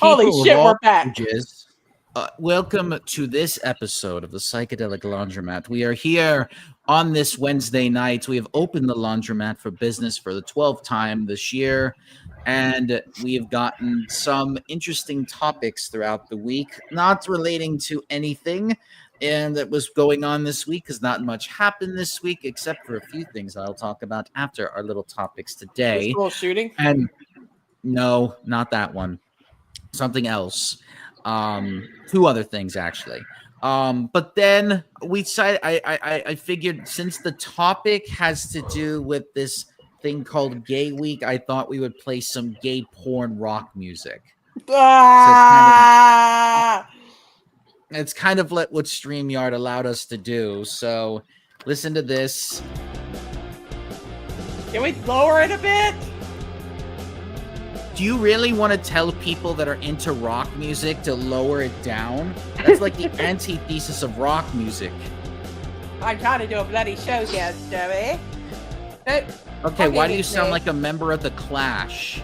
Holy People shit, of we're all back. ages, welcome to this episode of the Psychedelic Laundromat. We are here on this Wednesday night. We have opened the laundromat for business for the 12th time this year, and we have gotten some interesting topics throughout the week, not relating to anything and that was going on this week, because not much happened this week, except for a few things I'll talk about after our little topics The today. school shooting. And no, not that one. Something else. Two other things actually. But then we decided. I figured since the topic has to do with this thing called Gay Week, I thought we would play some gay porn rock music. Ah! It's kind of what StreamYard allowed us to do. So listen to this. Can we lower it a bit? Do you really want to tell people that are into rock music to lower it down? That's like the antithesis of rock music. I'm trying to do a bloody show here, Joey. Okay, why do you sound like a member of the Clash?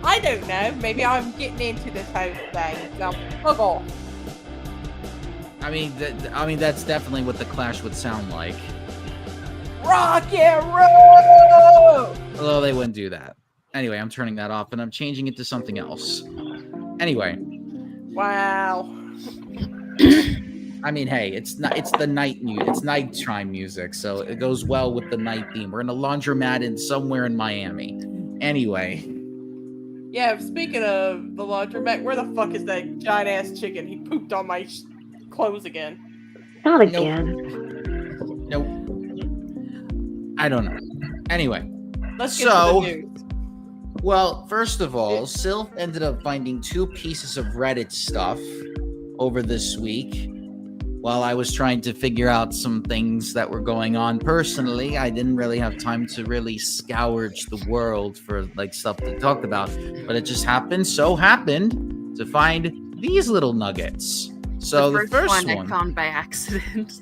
I don't know. Maybe I'm getting into this whole thing. Now, fuck off. I mean, that's definitely what the Clash would sound like. Rock and roll! Although they wouldn't do that. Anyway, I'm turning that off and I'm changing it to something else. Anyway. Wow. I mean, hey, it's the night music. It's nighttime music, so it goes well with the night theme. We're in a laundromat somewhere in Miami. Anyway. Yeah, speaking of the laundromat, where the fuck is that giant ass chicken? He pooped on my clothes again. Not again. Nope. I don't know. Anyway. Let's get to the news. Well, first of all, Sylph ended up finding 2 pieces of Reddit stuff over this week. While I was trying to figure out some things that were going on personally, I didn't really have time to really scourge the world for like stuff to talk about. But it just happened to find these little nuggets. So the first one I found by accident.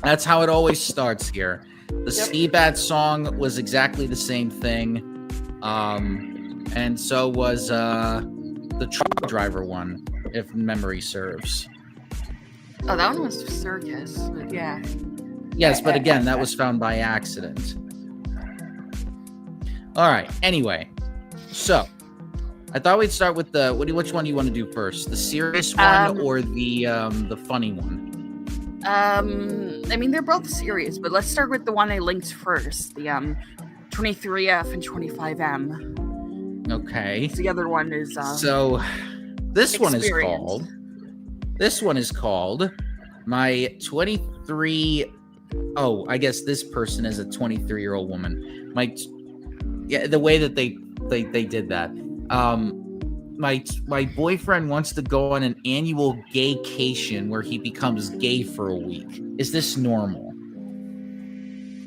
That's how it always starts here. The Seabat song was exactly the same thing. And so was the truck driver one, if memory serves. Oh, that one was Circus. But yeah. Yes, but again, that was found by accident. All right. Anyway, so I thought we'd start with which one do you want to do first? The serious one or the funny one? I mean, they're both serious, but let's start with the one I linked first. The 23F and 25M. Okay. The other one is so this Experience. This one is called my 23. Oh, I guess this person is a 23-year-old woman. The way that they did that. My boyfriend wants to go on an annual gaycation where he becomes gay for a week. Is this normal?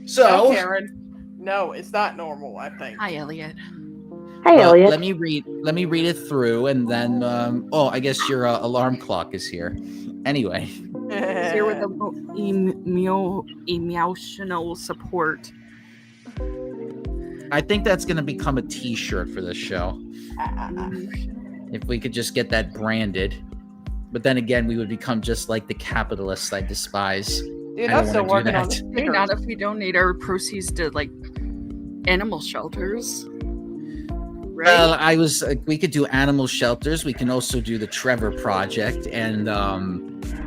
So, no, Karen. No, it's not normal, I think. Hi, Elliot. Hi, Elliot. Let me read it through, and then I guess your alarm clock is here. Anyway, Here with emotional support. I think that's going to become a T-shirt for this show. If we could just get that branded. But then again, we would become just like the capitalists I despise. Dude, I'm still working on the Maybe not if we donate our proceeds to like animal shelters. Right? Well, we could do animal shelters. We can also do the Trevor Project and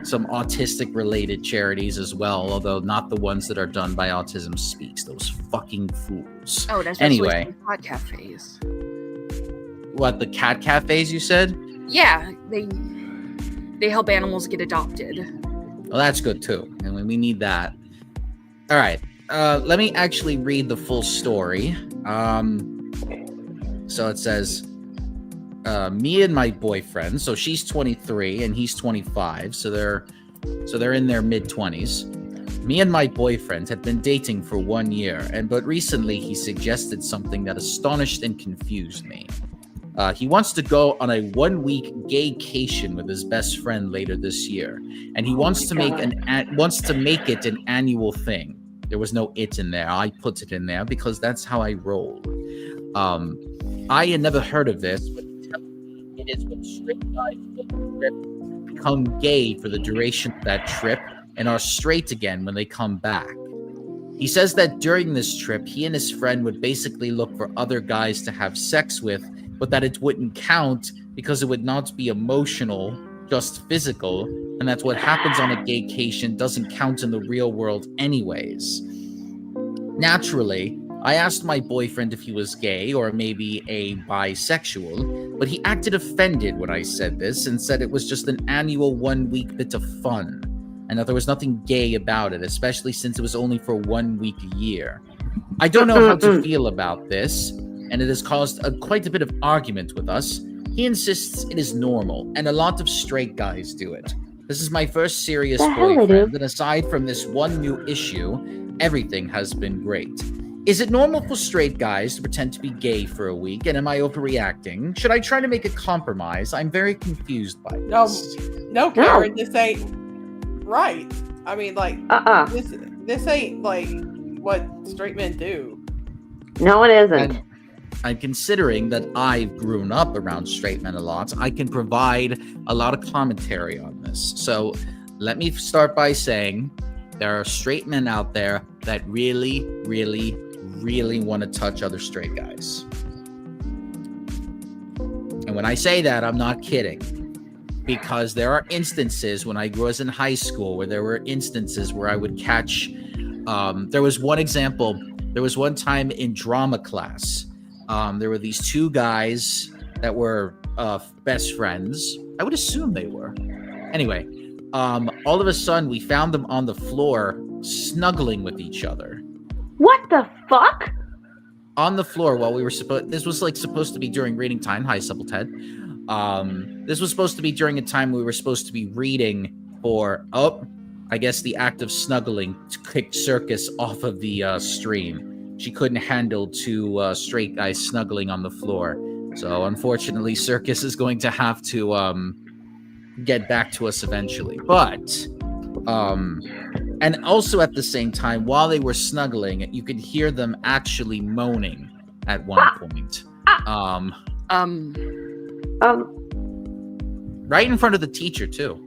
some autistic related charities as well, although not the ones that are done by Autism Speaks. Those fucking fools. Oh, that's anyway. Cat cafes. What, the cat cafes you said? Yeah, they help animals get adopted. Well, that's good too. I mean, we need that. All right. Let me actually read the full story. So it says, me and my boyfriend, so she's 23 and he's 25, so they're in their mid-20s. Me and my boyfriend have been dating for 1 year, but recently he suggested something that astonished and confused me. He wants to go on a 1-week gaycation with his best friend later this year, and he wants to make it an annual thing. There was no "it" in there. I put it in there because that's how I roll. I had never heard of this, but point is when straight guys go on a trip become gay for the duration of that trip and are straight again when they come back. He says that during this trip, he and his friend would basically look for other guys to have sex with, but that it wouldn't count because it would not be emotional, just physical, and that's what happens on a gaycation doesn't count in the real world anyways. Naturally, I asked my boyfriend if he was gay or maybe a bisexual, but he acted offended when I said this and said it was just an annual 1 week bit of fun, and that there was nothing gay about it, especially since it was only for 1 week a year. I don't know how to feel about this, and it has caused quite a bit of argument with us. He insists it is normal, and a lot of straight guys do it. This is my first serious boyfriend, and aside from this one new issue, everything has been great. Is it normal for straight guys to pretend to be gay for a week, and am I overreacting? Should I try to make a compromise? I'm very confused by this. No, Karen, this ain't right. I mean, like, this ain't like what straight men do. No, it isn't. And considering that I've grown up around straight men a lot, I can provide a lot of commentary on this. So let me start by saying there are straight men out there that really, really, really want to touch other straight guys. And when I say that, I'm not kidding. Because there are instances when I was in high school where there were instances where I would catch, there was one example, there was one time in drama class, there were these two guys that were best friends. I would assume they were. Anyway, all of a sudden we found them on the floor snuggling with each other. What the fuck? On the floor while we were this was like supposed to be during reading time. Hi, Supple Ted. This was supposed to be during a time we were supposed to be reading for, I guess the act of snuggling kicked Circus off of the stream. She couldn't handle two straight guys snuggling on the floor. So unfortunately, Circus is going to have to get back to us eventually. But, and also at the same time, while they were snuggling, you could hear them actually moaning at one point. Right in front of the teacher too.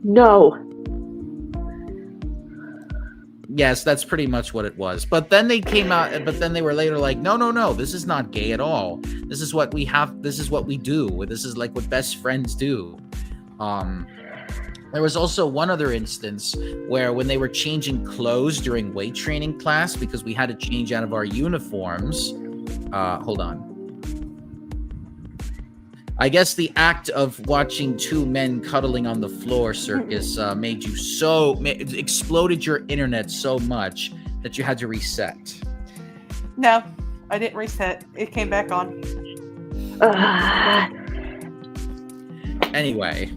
No. Yes, that's pretty much what it was. But then they came out, but then they were later like, no, this is not gay at all. This is what we have. This is what we do. This is like what best friends do. There was also one other instance where when they were changing clothes during weight training class, because we had to change out of our uniforms. Hold on. I guess the act of watching two men cuddling on the floor, Circus, made you exploded your internet so much that you had to reset. No, I didn't reset. It came back on. Anyway,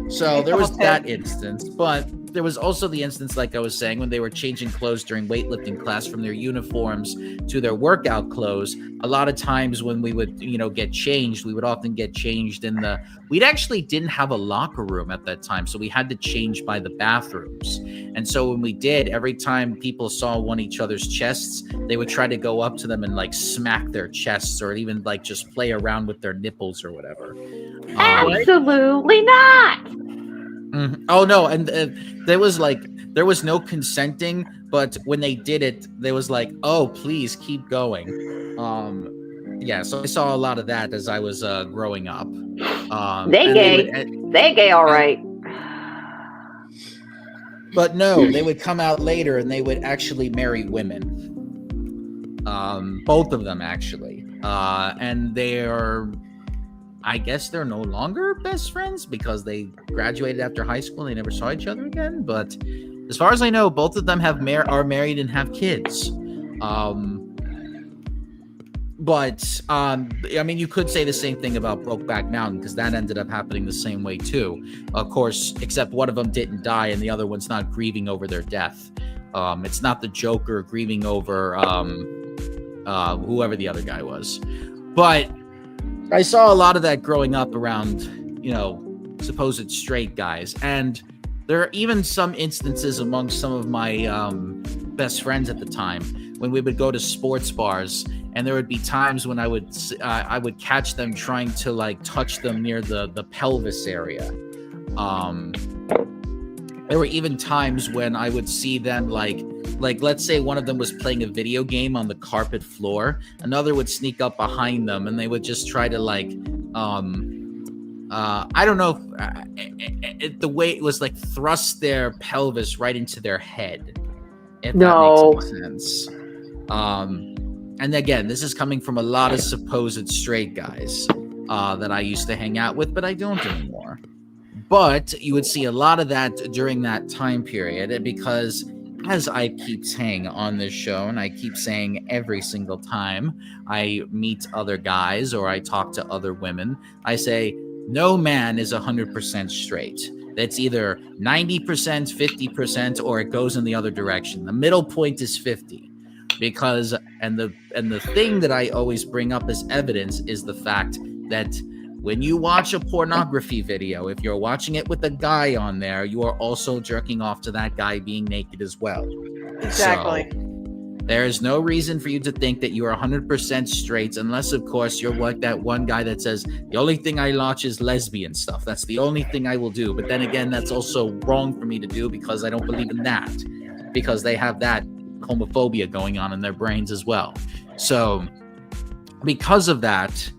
so there was that instance, but there was also the instance, like I was saying, when they were changing clothes during weightlifting class from their uniforms to their workout clothes. A lot of times when we would, get changed, we would often get changed we actually didn't have a locker room at that time, so we had to change by the bathrooms. And so when we did, every time people saw each other's chests, they would try to go up to them and like smack their chests or even like just play around with their nipples or whatever. Absolutely not. Mm-hmm. Oh no, and there was no consenting, but when they did it, they was like, "Oh, please keep going." So I saw a lot of that as I was growing up. They gay, all right. But no, they would come out later and they would actually marry women. Both of them actually, and I guess they're no longer best friends because they graduated after high school and they never saw each other again. But as far as I know, both of them are married and have kids. You could say the same thing about Brokeback Mountain because that ended up happening the same way too. Of course, except one of them didn't die and the other one's not grieving over their death. It's not the Joker grieving over whoever the other guy was. But I saw a lot of that growing up around, supposed straight guys. And there are even some instances among some of my best friends at the time, when we would go to sports bars, and there would be times when I would catch them trying to like touch them near the pelvis area. There were even times when I would see them like let's say one of them was playing a video game on the carpet floor, another would sneak up behind them and they would just try to like I don't know if the way it was like thrust their pelvis right into their head, if that makes any sense. And again, this is coming from a lot of supposed straight guys that I used to hang out with, but I don't anymore. But you would see a lot of that during that time period, because as I keep saying on this show, and I keep saying every single time I meet other guys or I talk to other women, I say, no man is 100% straight. That's either 90%, 50%, or it goes in the other direction. The middle point is 50. Because, and the thing that I always bring up as evidence is the fact that when you watch a pornography video, if you're watching it with a guy on there, you are also jerking off to that guy being naked as well. Exactly. So, there is no reason for you to think that you are 100% straight, unless, of course, you're like that one guy that says, the only thing I watch is lesbian stuff. That's the only thing I will do. But then again, that's also wrong for me to do because I don't believe in that. Because they have that homophobia going on in their brains as well. So, because of that,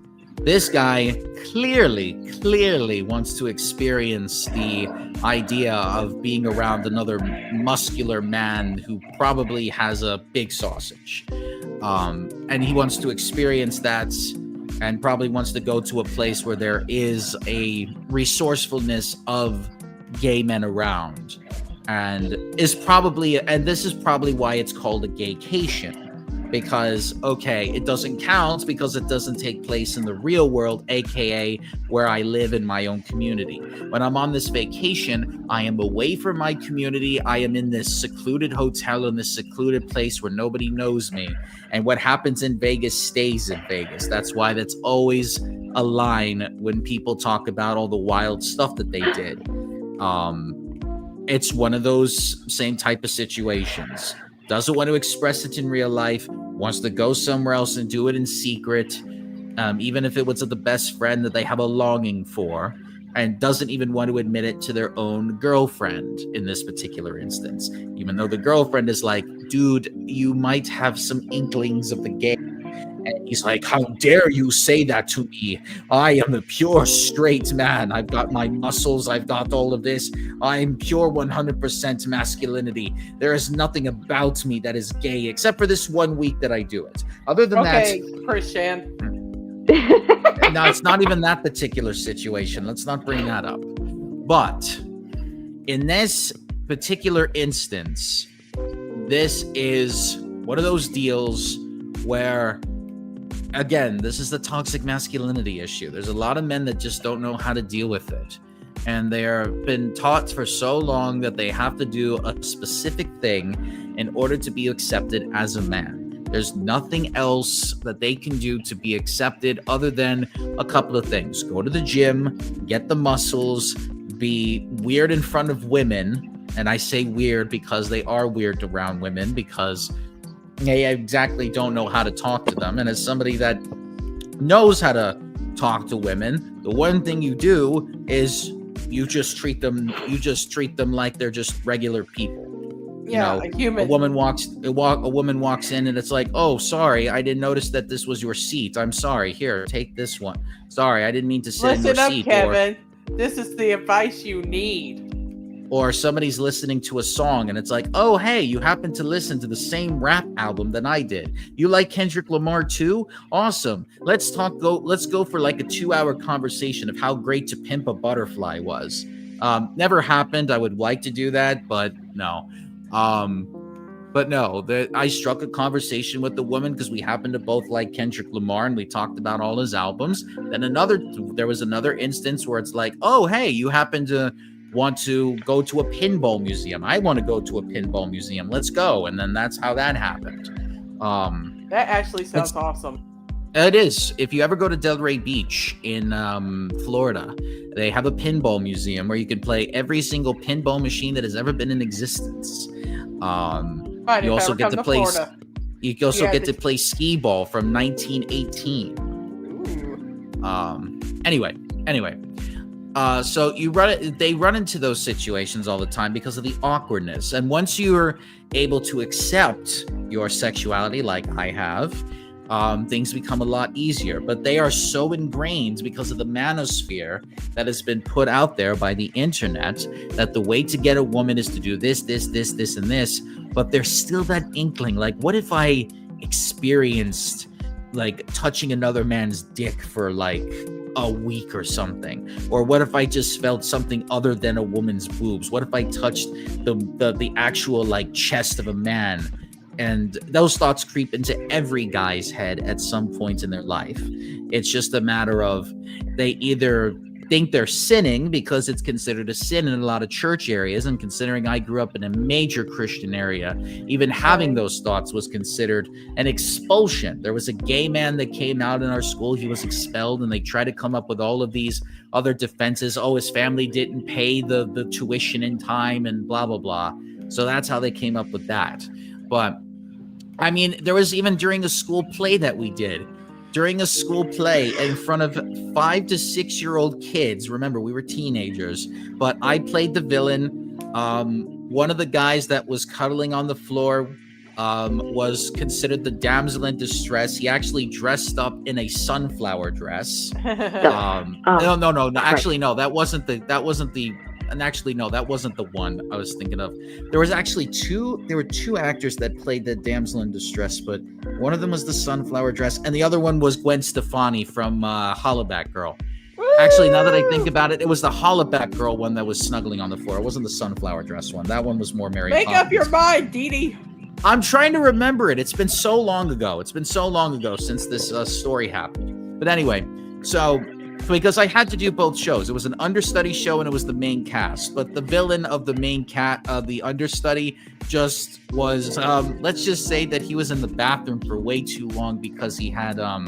this guy clearly wants to experience the idea of being around another muscular man who probably has a big sausage. And he wants to experience that and probably wants to go to a place where there is a resourcefulness of gay men around. And this is probably why it's called a gaycation. Because, okay, it doesn't count because it doesn't take place in the real world, aka where I live in my own community. When I'm on this vacation, I am away from my community. I am in this secluded hotel in this secluded place where nobody knows me. And what happens in Vegas stays in Vegas. That's why that's always a line when people talk about all the wild stuff that they did. It's one of those same type of situations. Doesn't want to express it in real life, wants to go somewhere else and do it in secret, even if it was the best friend that they have a longing for, and doesn't even want to admit it to their own girlfriend in this particular instance, even though the girlfriend is like, dude, you might have some inklings of the gay. And he's like, how dare you say that to me? I am a pure straight man. I've got my muscles. I've got all of this. I'm pure 100% masculinity. There is nothing about me that is gay except for this 1 week that I do it. Other than okay, Christian. No, it's not even that particular situation. Let's not bring that up. But in this particular instance, this is one of those deals where, again, this is the toxic masculinity issue. There's a lot of men that just don't know how to deal with it. And they're been taught for so long that they have to do a specific thing in order to be accepted as a man. There's nothing else that they can do to be accepted other than a couple of things. Go to the gym, get the muscles, be weird in front of women. And I say weird because they are weird around women, because they exactly don't know how to talk to them. And as somebody that knows how to talk to women, the one thing you do is you just treat them like they're just regular people. Yeah, you know, human. A woman walks in and it's like, oh, sorry, I didn't notice that this was your seat. I'm sorry. Here, take this one. Sorry, I didn't mean to sit in your seat. Listen up, Kevin. This is the advice you need. Or somebody's listening to a song and it's like, oh, hey, you happen to listen to the same rap album that I did. You like Kendrick Lamar too? Awesome. Let's go for like a 2-hour conversation of how great To Pimp a Butterfly was. Never happened. I would like to do that, but no. I struck a conversation with the woman because we happened to both like Kendrick Lamar and we talked about all his albums. Then there was another instance where it's like, oh, hey, you happen to want to go to a pinball museum. I want to go to a pinball museum. Let's go. And then that's how that happened. That actually sounds awesome. It is. If you ever go to Delray Beach in Florida, they have a pinball museum where you can play every single pinball machine that has ever been in existence. Fine, You if I also ever get come to play. Florida. You also Yeah, get to play skee ball from 1918. Ooh. Anyway. So they run into those situations all the time because of the awkwardness. And once you're able to accept your sexuality, like I have, things become a lot easier. But they are so ingrained because of the manosphere that has been put out there by the internet that the way to get a woman is to do this, and this. But there's still that inkling, like, what if I experienced like touching another man's dick for like a week or something? Or what if I just felt something other than a woman's boobs? What if I touched the actual like chest of a man? And those thoughts creep into every guy's head at some point in their life. It's just a matter of they either think they're sinning because it's considered a sin in a lot of church areas, and considering I grew up in a major Christian area, even having those thoughts was considered an expulsion. There was a gay man that came out in our school. He was expelled, and they tried to come up with all of these other defenses. Oh, his family didn't pay the tuition in time and blah, blah, blah. So that's how they came up with that. But I mean, there was even during a school play that we did. During a school play in front of 5 to 6 year old kids. Remember, we were teenagers, but I played the villain. One of the guys that was cuddling on the floor was considered the damsel in distress. He actually dressed up in a sunflower dress. No. Actually, no, that wasn't the one I was thinking of. There were two actors that played the damsel in distress, but one of them was the sunflower dress, and the other one was Gwen Stefani from Hollaback Girl. Actually, now that I think about it, it was the Hollaback Girl one that was snuggling on the floor. It wasn't the sunflower dress one. That one was more Mary Poppins. Make up your mind, Dee Dee. I'm trying to remember it. It's been so long ago. Since this story happened. But anyway, so because I had to do both shows. It was an understudy show and it was the main cast. But the villain of the main the understudy just was, let's just say that he was in the bathroom for way too long because no,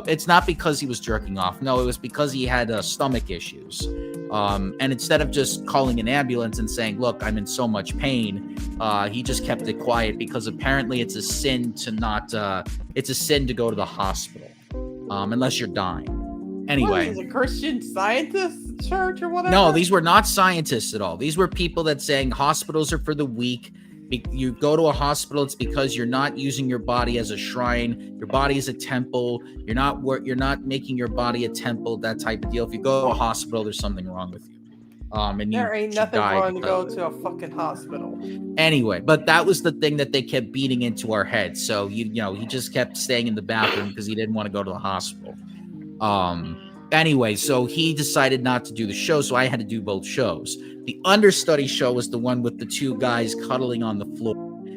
it's not because he was jerking off. No, it was because he had stomach issues. And instead of just calling an ambulance and saying, look, I'm in so much pain, he just kept it quiet because apparently it's a sin to go to the hospital. Unless you're dying. Anyway. What, is a Christian Scientist church or whatever? No, these were not scientists at all. These were people that saying hospitals are for the weak. You go to a hospital, it's because you're not using your body as a shrine. Your body is a temple. You're not making your body a temple, that type of deal. If you go to a hospital, there's something wrong with you. There ain't nothing wrong to go to a fucking hospital. Anyway, but that was the thing that they kept beating into our heads. So he just kept staying in the bathroom because he didn't want to go to the hospital. Anyway, so he decided not to do the show, so I had to do both shows. The understudy show was the one with the two guys cuddling on the floor,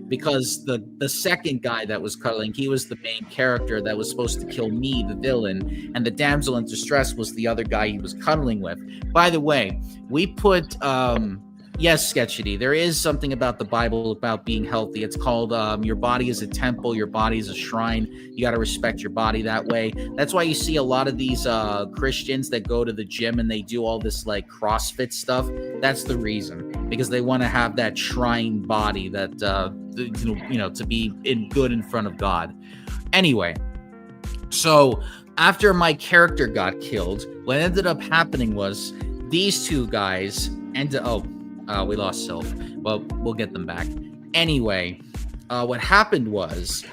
because the second guy that was cuddling, he was the main character that was supposed to kill me, the villain, and the damsel in distress was the other guy he was cuddling with. By the way, we put yes, Sketchity, there is something about the Bible about being healthy. It's called your body is a temple, your body is a shrine. You got to respect your body that way. That's why you see a lot of these Christians that go to the gym and they do all this like CrossFit stuff. That's the reason, because they want to have that shrine body that to be good in front of God. Anyway, so after my character got killed, what ended up happening was these two guys we lost Sylph. Well, we'll get them back. Anyway, what happened was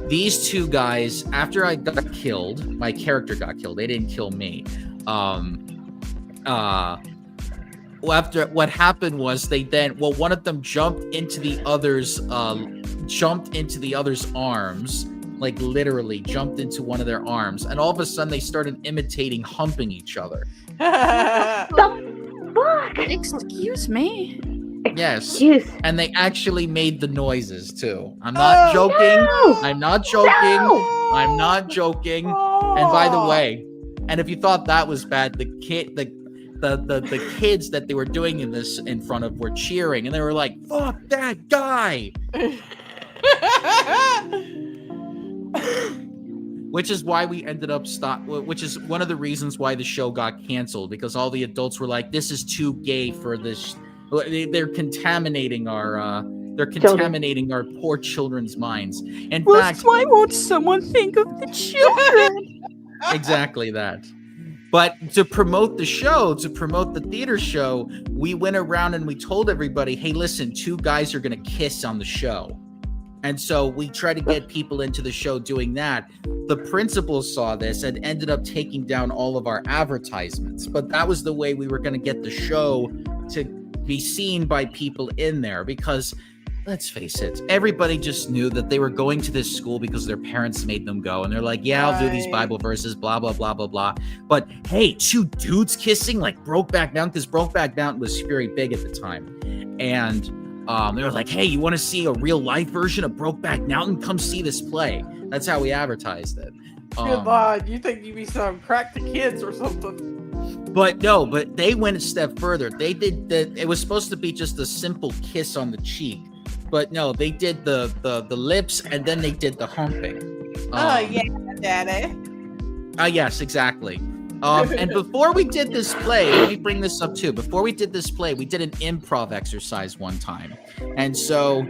these two guys, after I got killed, my character got killed. They didn't kill me. After what happened was one of them jumped into the other's arms, like literally jumped into one of their arms, and all of a sudden they started imitating humping each other. Fuck. Excuse me. Yes. And they actually made the noises too. I'm not joking. No. I'm not joking. No. I'm not joking. And by the way, and if you thought that was bad, the kids that they were doing this in front of were cheering, and they were like, "Fuck that guy." Which is why we ended up which is one of the reasons why the show got canceled, because all the adults were like, this is too gay for this. They're contaminating our They're contaminating our poor children's minds. In fact, why won't someone think of the children? Exactly that. But to promote the show, to promote the theater show, we went around and we told everybody, hey, listen, 2 guys are going to kiss on the show. And so we tried to get people into the show doing that. The principal saw this and ended up taking down all of our advertisements. But that was the way we were going to get the show to be seen by people in there, because let's face it, everybody just knew that they were going to this school because their parents made them go. And they're like, yeah, I'll do these Bible verses, blah, blah, blah, blah, blah. But hey, 2 dudes kissing like Brokeback Mountain, because Brokeback Mountain was very big at the time. And they were like, hey, you want to see a real life version of Brokeback Mountain? Come see this play. That's how we advertised it. Good Lord, you think you'd be some crack the kids or something. But no, but they went a step further. They did it was supposed to be just a simple kiss on the cheek. But no, they did the lips, and then they did the humping. Yeah, Daddy. Yes, exactly. And before we did this play, let me bring this up too. Before we did this play, we did an improv exercise one time, and so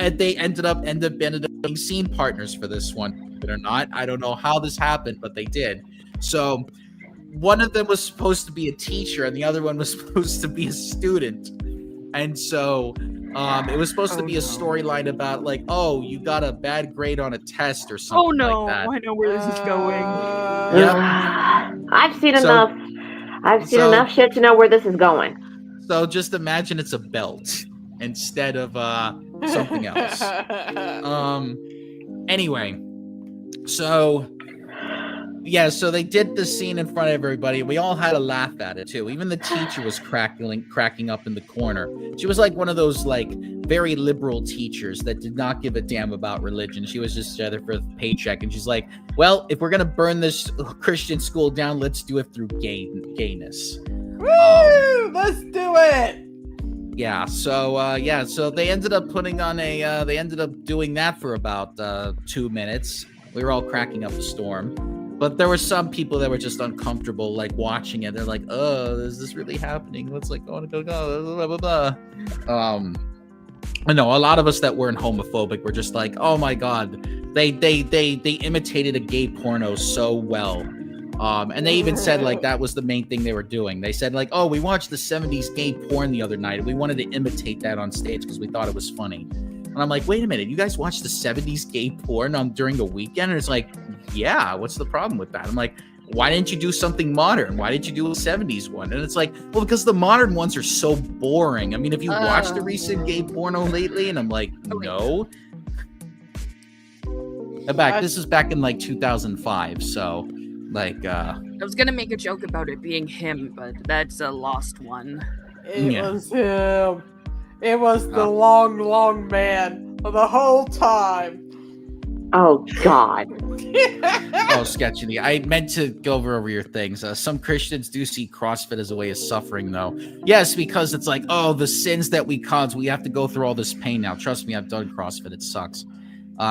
they ended up being scene partners for this one. Believe it or not, I don't know how this happened, but they did. So one of them was supposed to be a teacher, and the other one was supposed to be a student, and so. It was supposed to be a storyline about like, oh, you got a bad grade on a test or something like that. I know where this is going. I've seen enough. I've seen enough shit to know where this is going. So just imagine it's a belt instead of something else. Anyway, so yeah, so they did the scene in front of everybody. We all had a laugh at it too. Even the teacher was cracking up in the corner. She was like one of those like very liberal teachers that did not give a damn about religion. She was just there for the paycheck, and she's like, "Well, if we're gonna burn this Christian school down, let's do it through gayness." Woo! Let's do it. Yeah. So they ended up putting on they ended up doing that for about 2 minutes. We were all cracking up a storm. But there were some people that were just uncomfortable, like watching it. They're like, "Oh, is this really happening? What's like going to go? Blah blah blah." I know a lot of us that weren't homophobic were just like, "Oh my god, they imitated a gay porno so well." And they even said like that was the main thing they were doing. They said like, "Oh, we watched the 70s gay porn the other night, and we wanted to imitate that on stage because we thought it was funny." And I'm like, wait a minute, you guys watched the 70s gay porn during a weekend? And it's like, yeah, what's the problem with that? I'm like, why didn't you do something modern? Why didn't you do a 70s one? And it's like, well, because the modern ones are so boring. I mean, have you watched the recent gay porno lately? And I'm like, no. This is back in like 2005. So like, I was going to make a joke about it being him, but that's a lost one. It was him. It was the long man the whole time. Oh, God. Oh, sketchy. I meant to go over your things. Some Christians do see CrossFit as a way of suffering, though. Yes, because it's like, oh, the sins that we cause, we have to go through all this pain now. Trust me, I've done CrossFit. It sucks.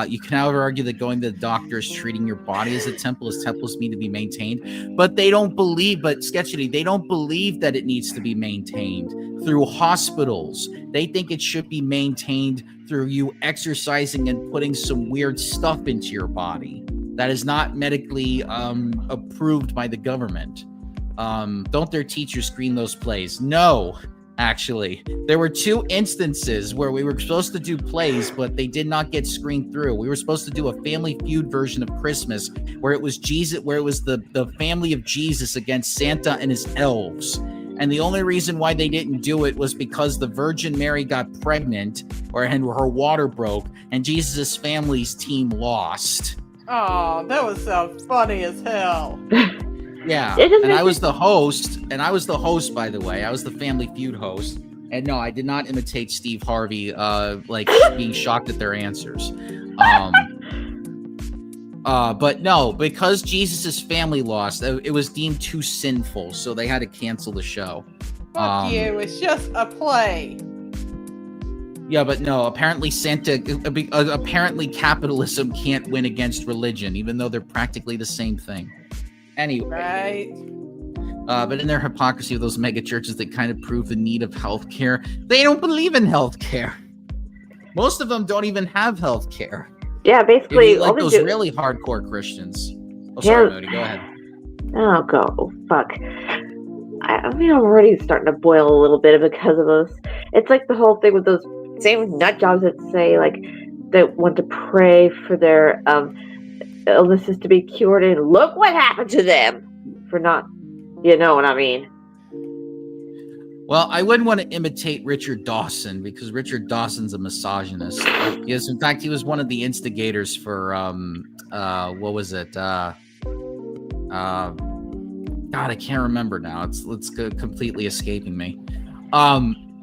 You can, however, argue that going to the doctor is treating your body as a temple, as temples need to be maintained. But they don't believe, sketchily, they don't believe that it needs to be maintained through hospitals. They think it should be maintained through you exercising and putting some weird stuff into your body that is not medically approved by the government. Don't their teachers screen those plays? No. Actually, there were 2 instances where we were supposed to do plays, but they did not get screened through. We were supposed to do a Family Feud version of Christmas, where it was the family of Jesus against Santa and his elves. And the only reason why they didn't do it was because the Virgin Mary got pregnant, and her water broke, and Jesus' family's team lost. Oh, that would sound funny as hell. Yeah, and I was the host, by the way. I was the Family Feud host. And no, I did not imitate Steve Harvey, like being shocked at their answers. But no, because Jesus' family lost, it was deemed too sinful, so they had to cancel the show. Fuck you, it's just a play. Yeah, but no, apparently apparently capitalism can't win against religion, even though they're practically the same thing. Anyway. Right. But in their hypocrisy of those mega churches that kind of prove the need of healthcare, they don't believe in healthcare. Most of them don't even have health care. Yeah, basically, like those really hardcore Christians. Oh, yeah. Sorry, Moody, go ahead. Oh, fuck. I mean, I'm already starting to boil a little bit because of this. It's like the whole thing with those same nut jobs that say, like, they want to pray for their illnesses to be cured, and look what happened to them for not, you know what I mean. Well, I wouldn't want to imitate Richard Dawson because Richard Dawson's a misogynist. Yes, in fact, he was one of the instigators for what was it? God, I can't remember now. It's completely escaping me.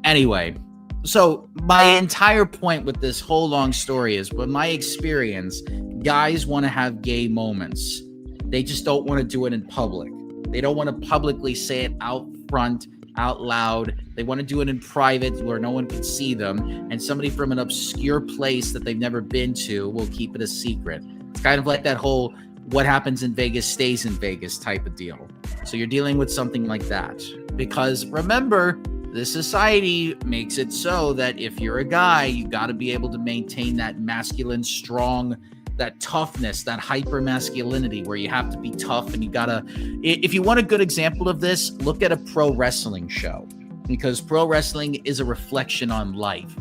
Anyway, so my entire point with this whole long story is, with my experience, guys want to have gay moments. They just don't want to do it in public. They don't want to publicly say it out front, out loud. They want to do it in private where no one can see them, and somebody from an obscure place that they've never been to will keep it a secret. It's kind of like that whole what happens in Vegas stays in Vegas type of deal. So you're dealing with something like that. Because remember, this society makes it so that if you're a guy, you got to be able to maintain that masculine, strong, that toughness, that hyper masculinity where you have to be tough, and you gotta, if you want a good example of this, look at a pro wrestling show, because pro wrestling is a reflection on life.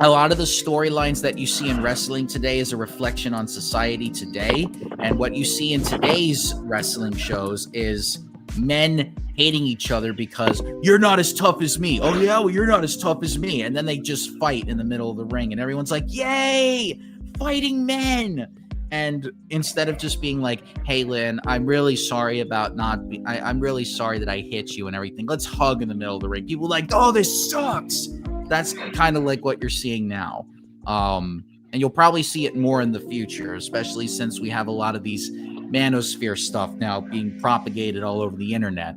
A lot of the storylines that you see in wrestling today is a reflection on society today. And what you see in today's wrestling shows is men hating each other because you're not as tough as me. Oh yeah, well, you're not as tough as me. And then they just fight in the middle of the ring and everyone's like, yay, fighting men. And instead of just being like, hey, Lynn, I'm really sorry about I'm really sorry that I hit you and everything. Let's hug in the middle of the ring. People are like, oh, this sucks. That's kind of like what you're seeing now. And you'll probably see it more in the future, especially since we have a lot of these manosphere stuff now being propagated all over the internet.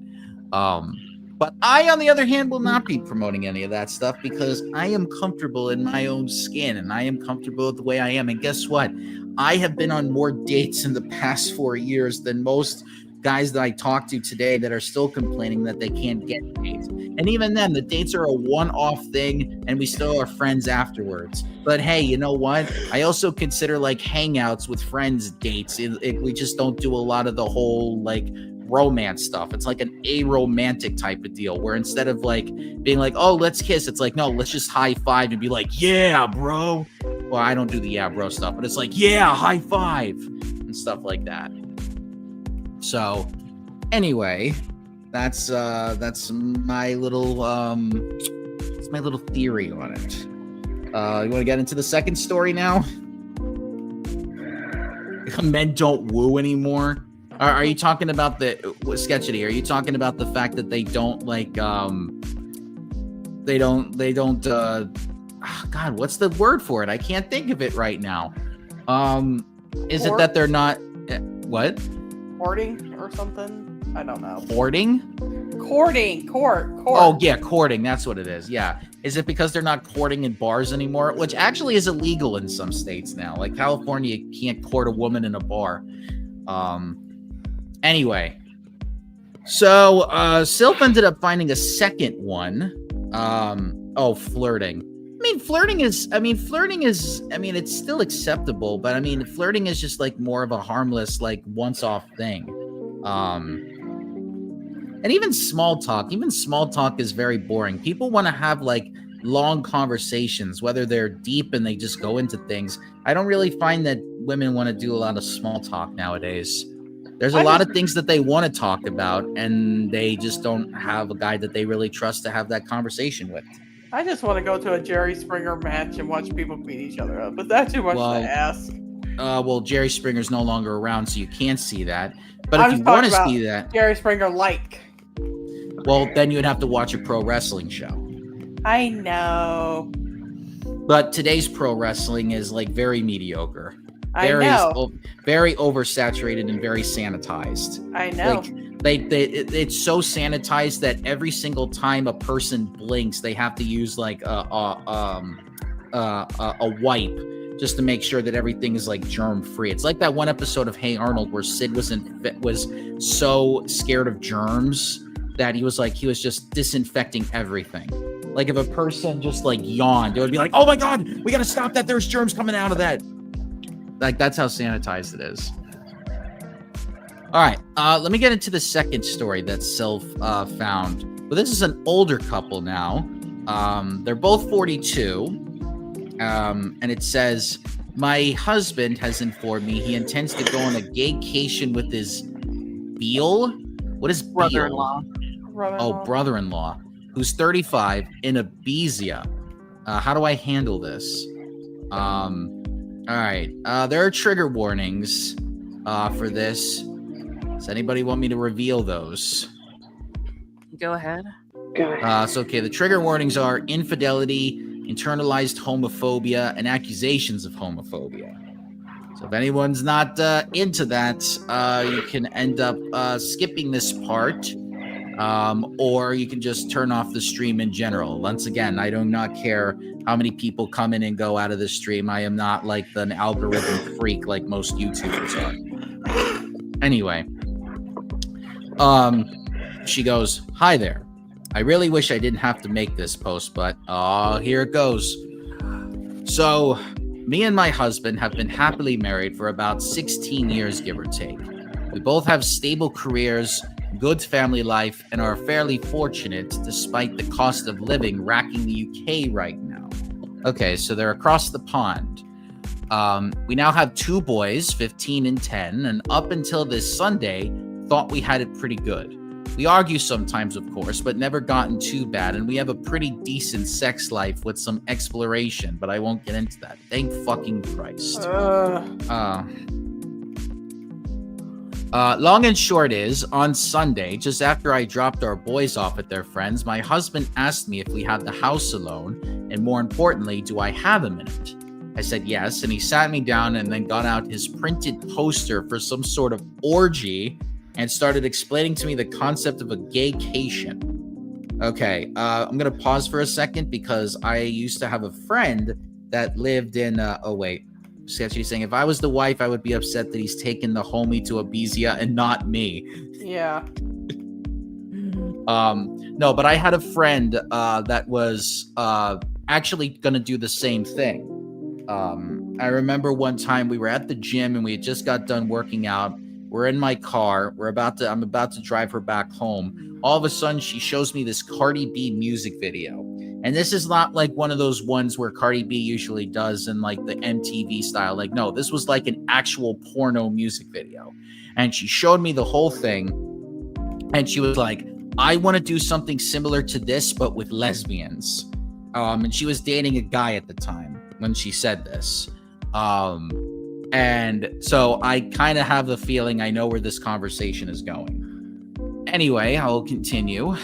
But I, on the other hand, will not be promoting any of that stuff because I am comfortable in my own skin and I am comfortable with the way I am. And guess what? I have been on more dates in the past 4 years than most guys that I talk to today that are still complaining that they can't get dates. And even then, the dates are a one-off thing and we still are friends afterwards. But hey, you know what? I also consider like hangouts with friends dates. We just don't do a lot of the whole like romance stuff. It's like an aromantic type of deal where instead of like being like, oh, let's kiss, it's like, no, let's just high five and be like, yeah, bro. Well, I don't do the yeah, bro stuff, but it's like, yeah, high five and stuff like that. So anyway, that's my little theory on it. You want to get into the second story now? Men don't woo anymore. Are you talking about Sketchity? Are you talking about the fact that they don't like God, what's the word for it? I can't think of it right now. Is it that they're not what? Courting or something? I don't know. Courting. Court. Oh yeah, courting. That's what it is. Yeah. Is it because they're not courting in bars anymore? Which actually is illegal in some states now. Like California, you can't court a woman in a bar. Anyway, so Sylph ended up finding a second one. Flirting. Flirting is, it's still acceptable, but flirting is just like more of a harmless, like once-off thing. And even small talk is very boring. People want to have like long conversations, whether they're deep and they just go into things. I don't really find that women want to do a lot of small talk nowadays. There's a lot of things that they want to talk about, and they just don't have a guy that they really trust to have that conversation with. I just want to go to a Jerry Springer match and watch people beat each other up. But that's too much to ask. Well, Jerry Springer's no longer around, so you can't see that. But if you want to see that, Jerry Springer like. Well, then you'd have to watch a pro wrestling show. I know. But today's pro wrestling is like very mediocre. Very oversaturated and very sanitized. I know. It's so sanitized that every single time a person blinks, they have to use like a wipe just to make sure that everything is like germ free. It's like that one episode of Hey Arnold where Sid was so scared of germs that he was just disinfecting everything. Like if a person just like yawned, it would be like, oh my God, we got to stop that. There's germs coming out of that. Like that's how sanitized it is. All right. Let me get into the second story that's found. Well, this is an older couple now. They're both 42. And it says, my husband has informed me he intends to go on a gaycation with his Beal. What is brother-in-law? Brother-in-law, who's 35 in Ibiza. How do I handle this? All right. There are trigger warnings for this. Does anybody want me to reveal those? Go ahead. The trigger warnings are infidelity, internalized homophobia, and accusations of homophobia. So if anyone's not into that, you can end up skipping this part, or you can just turn off the stream in general. Once again, I do not care how many people come in and go out of the stream. I am not like an algorithm freak like most YouTubers are. Anyway, she goes, hi there. I really wish I didn't have to make this post, but here it goes. So, me and my husband have been happily married for about 16 years, give or take. We both have stable careers, good family life, and are fairly fortunate despite the cost of living racking the UK right now. Okay, so they're across the pond. We now have 2 boys, 15 and 10, and up until this Sunday, thought we had it pretty good. We argue sometimes, of course, but never gotten too bad, and we have a pretty decent sex life with some exploration, but I won't get into that. Thank fucking Christ. Long and short is, on Sunday, just after I dropped our boys off at their friends, my husband asked me if we had the house alone, and more importantly, do I have a minute? I said yes, and he sat me down and then got out his printed poster for some sort of orgy and started explaining to me the concept of a gaycation. Okay, I'm going to pause for a second because I used to have a friend that lived in, she's actually saying, if I was the wife, I would be upset that he's taken the homie to Ibiza and not me. Yeah. No, but I had a friend that was actually going to do the same thing. I remember one time we were at the gym and we had just got done working out. We're in my car. I'm about to drive her back home. All of a sudden, she shows me this Cardi B music video. And this is not like one of those ones where Cardi B usually does in like the MTV style. Like, no, this was like an actual porno music video. And she showed me the whole thing. And she was like, I want to do something similar to this, but with lesbians. And she was dating a guy at the time when she said this. And so I kind of have the feeling I know where this conversation is going. Anyway, I'll continue.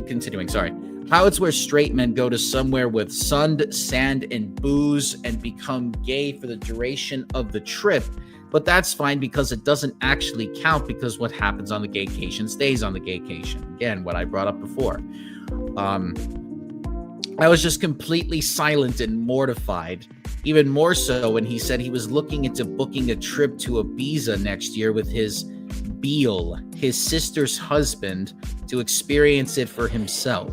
Continuing, sorry. How it's where straight men go to somewhere with sun, sand, and booze and become gay for the duration of the trip. But that's fine because it doesn't actually count because what happens on the gaycation stays on the gaycation. Again, what I brought up before. I was just completely silent and mortified, even more so when he said he was looking into booking a trip to Ibiza next year with his Beal, his sister's husband, to experience it for himself.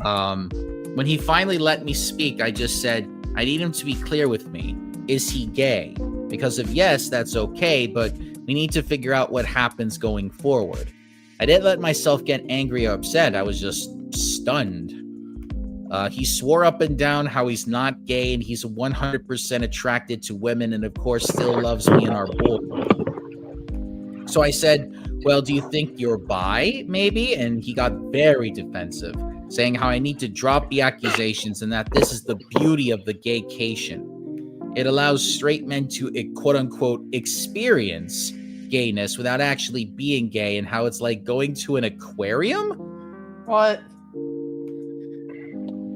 When he finally let me speak, I just said, I need him to be clear with me. Is he gay? Because if yes, that's okay, but we need to figure out what happens going forward. I didn't let myself get angry or upset. I was just stunned. He swore up and down how he's not gay and he's 100% attracted to women and, of course, still loves me and our boy. So I said, well, do you think you're bi, maybe? And he got very defensive, saying how I need to drop the accusations and that this is the beauty of the gaycation. It allows straight men to, quote-unquote, experience gayness without actually being gay and how it's like going to an aquarium? What?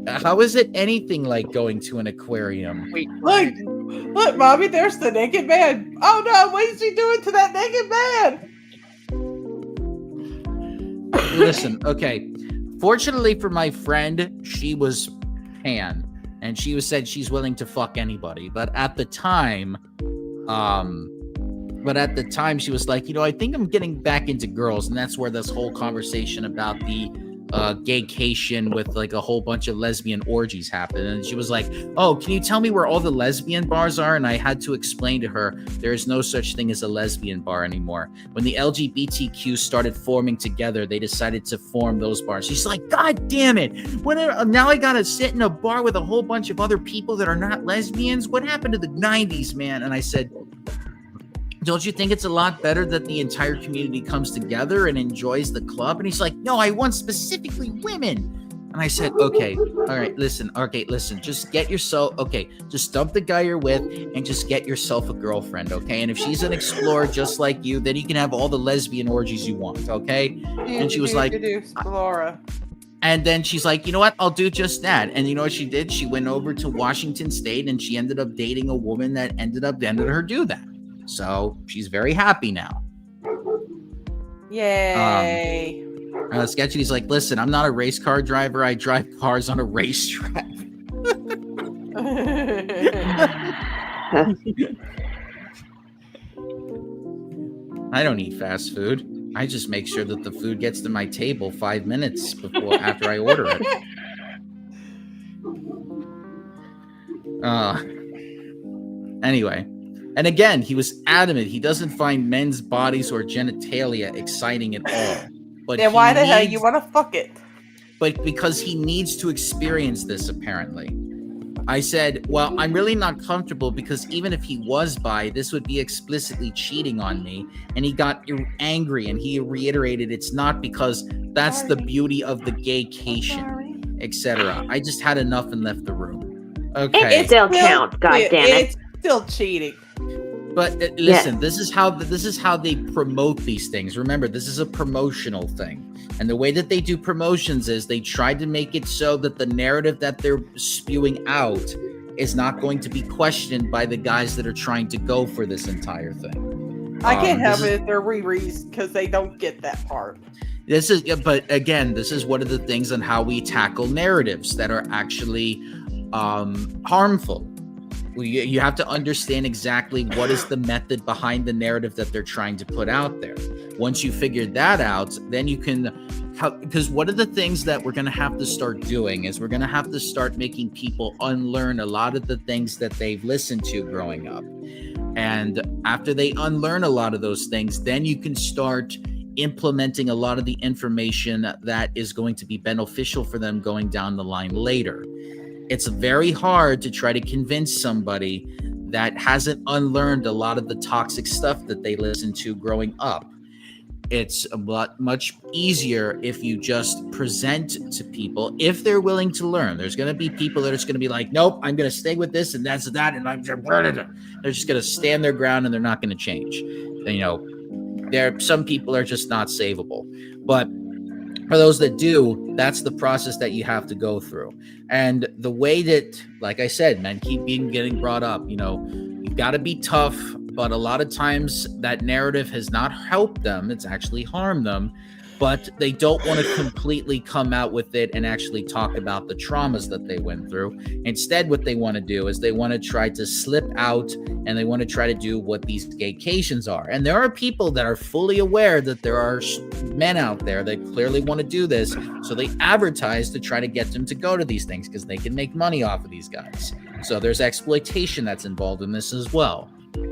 How is it anything like going to an aquarium? Wait, look, Mommy, there's the naked man. Oh no, what is he doing to that naked man? Listen, okay. Fortunately for my friend, she was pan, and she said she's willing to fuck anybody. But at the time, But at the time, she was like, I think I'm getting back into girls. And that's where this whole conversation about the gaycation with like a whole bunch of lesbian orgies happened. And she was like, oh, can you tell me where all the lesbian bars are? And I had to explain to her, there is no such thing as a lesbian bar anymore. When the LGBTQ started forming together, they decided to form those bars. She's like, God damn it. Now I got to sit in a bar with a whole bunch of other people that are not lesbians. What happened to the 90s, man? And I said, don't you think it's a lot better that the entire community comes together and enjoys the club? And he's like, no, I want specifically women. And I said, okay, all right, listen, just get yourself, just dump the guy you're with and just get yourself a girlfriend, okay? And if she's an explorer just like you, then you can have all the lesbian orgies you want, okay? And she was like, Explorer. And then she's like, you know what? I'll do just that. And you know what she did? She went over to Washington State and she ended up dating a woman that ended her do that. So she's very happy now. Yay. Sketchy's like, listen, I'm not a race car driver. I drive cars on a racetrack. I don't eat fast food. I just make sure that the food gets to my table 5 minutes after I order it. Anyway. And again, he was adamant he doesn't find men's bodies or genitalia exciting at all. But then why the hell you want to fuck it? But because he needs to experience this, apparently. I said, well, I'm really not comfortable because even if he was bi, this would be explicitly cheating on me. And he got angry and he reiterated it's not because that's the beauty of the gaycation, etc. I just had enough and left the room. Okay. It still counts, goddammit. It's still cheating. But listen, this is how they promote these things. Remember, this is a promotional thing. And the way that they do promotions is they try to make it so that the narrative that they're spewing out is not going to be questioned by the guys that are trying to go for this entire thing. I can't help it if they're rereads because they don't get that part. But again, this is one of the things on how we tackle narratives that are actually harmful. You have to understand exactly what is the method behind the narrative that they're trying to put out there. Once you figure that out, then you can, because one of the things that we're going to have to start doing is we're going to have to start making people unlearn a lot of the things that they've listened to growing up. And after they unlearn a lot of those things, then you can start implementing a lot of the information that is going to be beneficial for them going down the line later. It's very hard to try to convince somebody that hasn't unlearned a lot of the toxic stuff that they listened to growing up. It's much easier if you just present to people if they're willing to learn. There's going to be people that are just going to be like, nope, I'm going to stay with this and that's that. And they're just going to stand their ground and they're not going to change. Some people are just not savable. But for those that do, that's the process that you have to go through. And the way that, like I said, men keep getting brought up, you've got to be tough, but a lot of times that narrative has not helped them. It's actually harmed them, but they don't want to completely come out with it and actually talk about the traumas that they went through. Instead, what they want to do is they want to try to slip out and they want to try to do what these gaycations are. And there are people that are fully aware that there are men out there that clearly want to do this. So they advertise to try to get them to go to these things because they can make money off of these guys. So there's exploitation that's involved in this as well.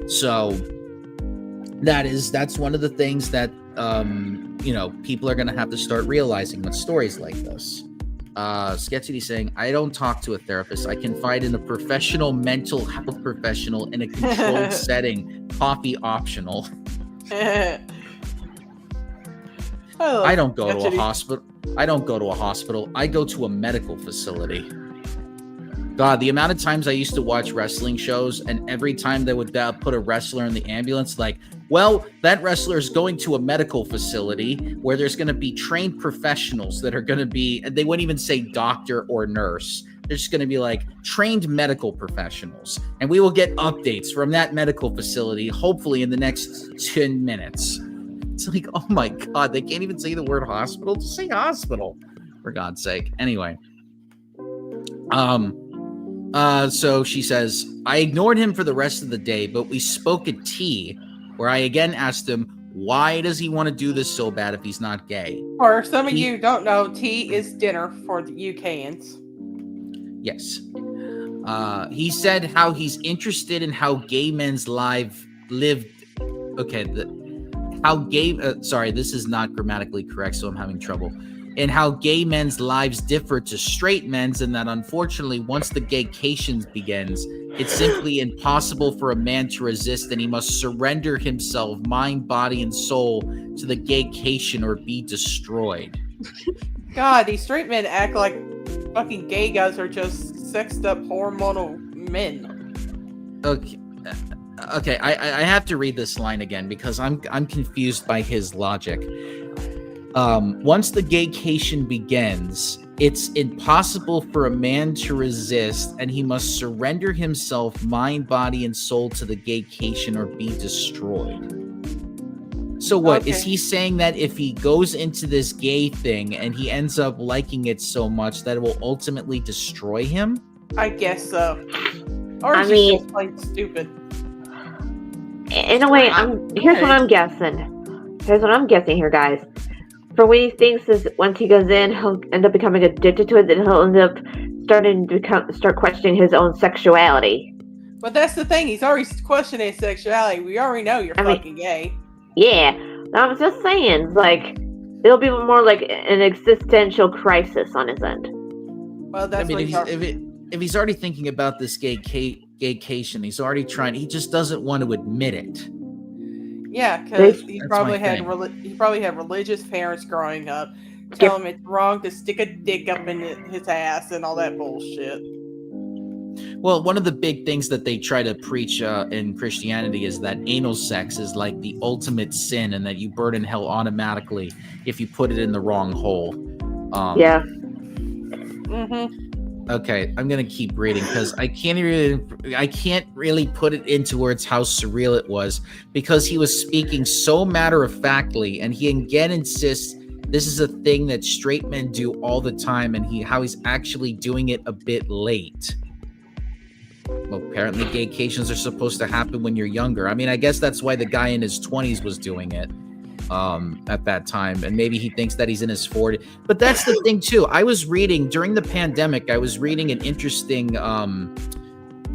So that's one of the things that people are going to have to start realizing with stories like this. Sketchy saying, I don't talk to a therapist. I confide in a professional mental health professional in a controlled setting. Coffee optional. I don't go to a hospital. I go to a medical facility. God, the amount of times I used to watch wrestling shows, and every time they would put a wrestler in the ambulance, like, well, that wrestler is going to a medical facility where there's going to be trained professionals that are going to be, they wouldn't even say doctor or nurse. They're just going to be like trained medical professionals. And we will get updates from that medical facility, hopefully in the next 10 minutes. It's like, oh my God, they can't even say the word hospital. Just say hospital, for God's sake. Anyway. So she says, I ignored him for the rest of the day, but we spoke at tea where I again asked him, why does he want to do this so bad if he's not gay? For some of you who don't know, tea is dinner for the UKans. Yes. He said how he's interested in how gay men's lives lived. Okay, sorry, this is not grammatically correct, so I'm having trouble. And how gay men's lives differ to straight men's, and that unfortunately, once the gaycation begins, it's simply impossible for a man to resist, and he must surrender himself, mind, body, and soul to the gaycation or be destroyed. God, these straight men act like fucking gay guys are just sexed up hormonal men. Okay, I have to read this line again because I'm confused by his logic. Once the gaycation begins, it's impossible for a man to resist, and he must surrender himself, mind, body, and soul to the gaycation or be destroyed. So what, is he saying that if he goes into this gay thing and he ends up liking it so much that it will ultimately destroy him? I guess so. Or is he just plain stupid? In a way, here's what I'm guessing. Here's what I'm guessing here, guys. For what he thinks is once he goes in, he'll end up becoming addicted to it, then he'll end up start questioning his own sexuality. But that's the thing, he's already questioning his sexuality. We already know you're fucking gay. Yeah, I'm just saying, like, it'll be more like an existential crisis on his end. Well, that's what if he's already thinking about this gaycation, he's already trying. He just doesn't want to admit it. Yeah, because he probably had religious parents growing up, tell him it's wrong to stick a dick up in his ass and all that bullshit. Well, one of the big things that they try to preach in Christianity is that anal sex is like the ultimate sin, and that you burn in hell automatically if you put it in the wrong hole. Yeah. Mm-hmm. Okay, I'm gonna keep reading because I can't really put it into words how surreal it was, because he was speaking so matter-of-factly, and he again insists this is a thing that straight men do all the time, and how he's actually doing it a bit late. Well, apparently gaycations are supposed to happen when you're younger. I mean, I guess that's why the guy in his 20s was doing it at that time, and maybe he thinks that he's in his 40s. But that's the thing too. I was reading during the pandemic, I was reading an interesting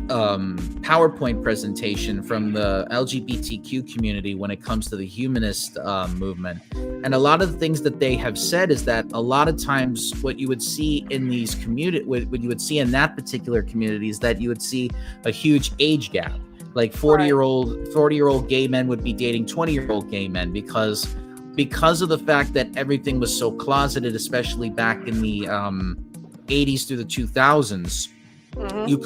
PowerPoint presentation from the LGBTQ community when it comes to the humanist movement. And a lot of the things that they have said is that a lot of times what you would see in these what you would see in that particular community is that you would see a huge age gap. Like 40-year-old gay men would be dating 20-year-old gay men because of the fact that everything was so closeted, especially back in the 80s through the 2000s. Mm-hmm. You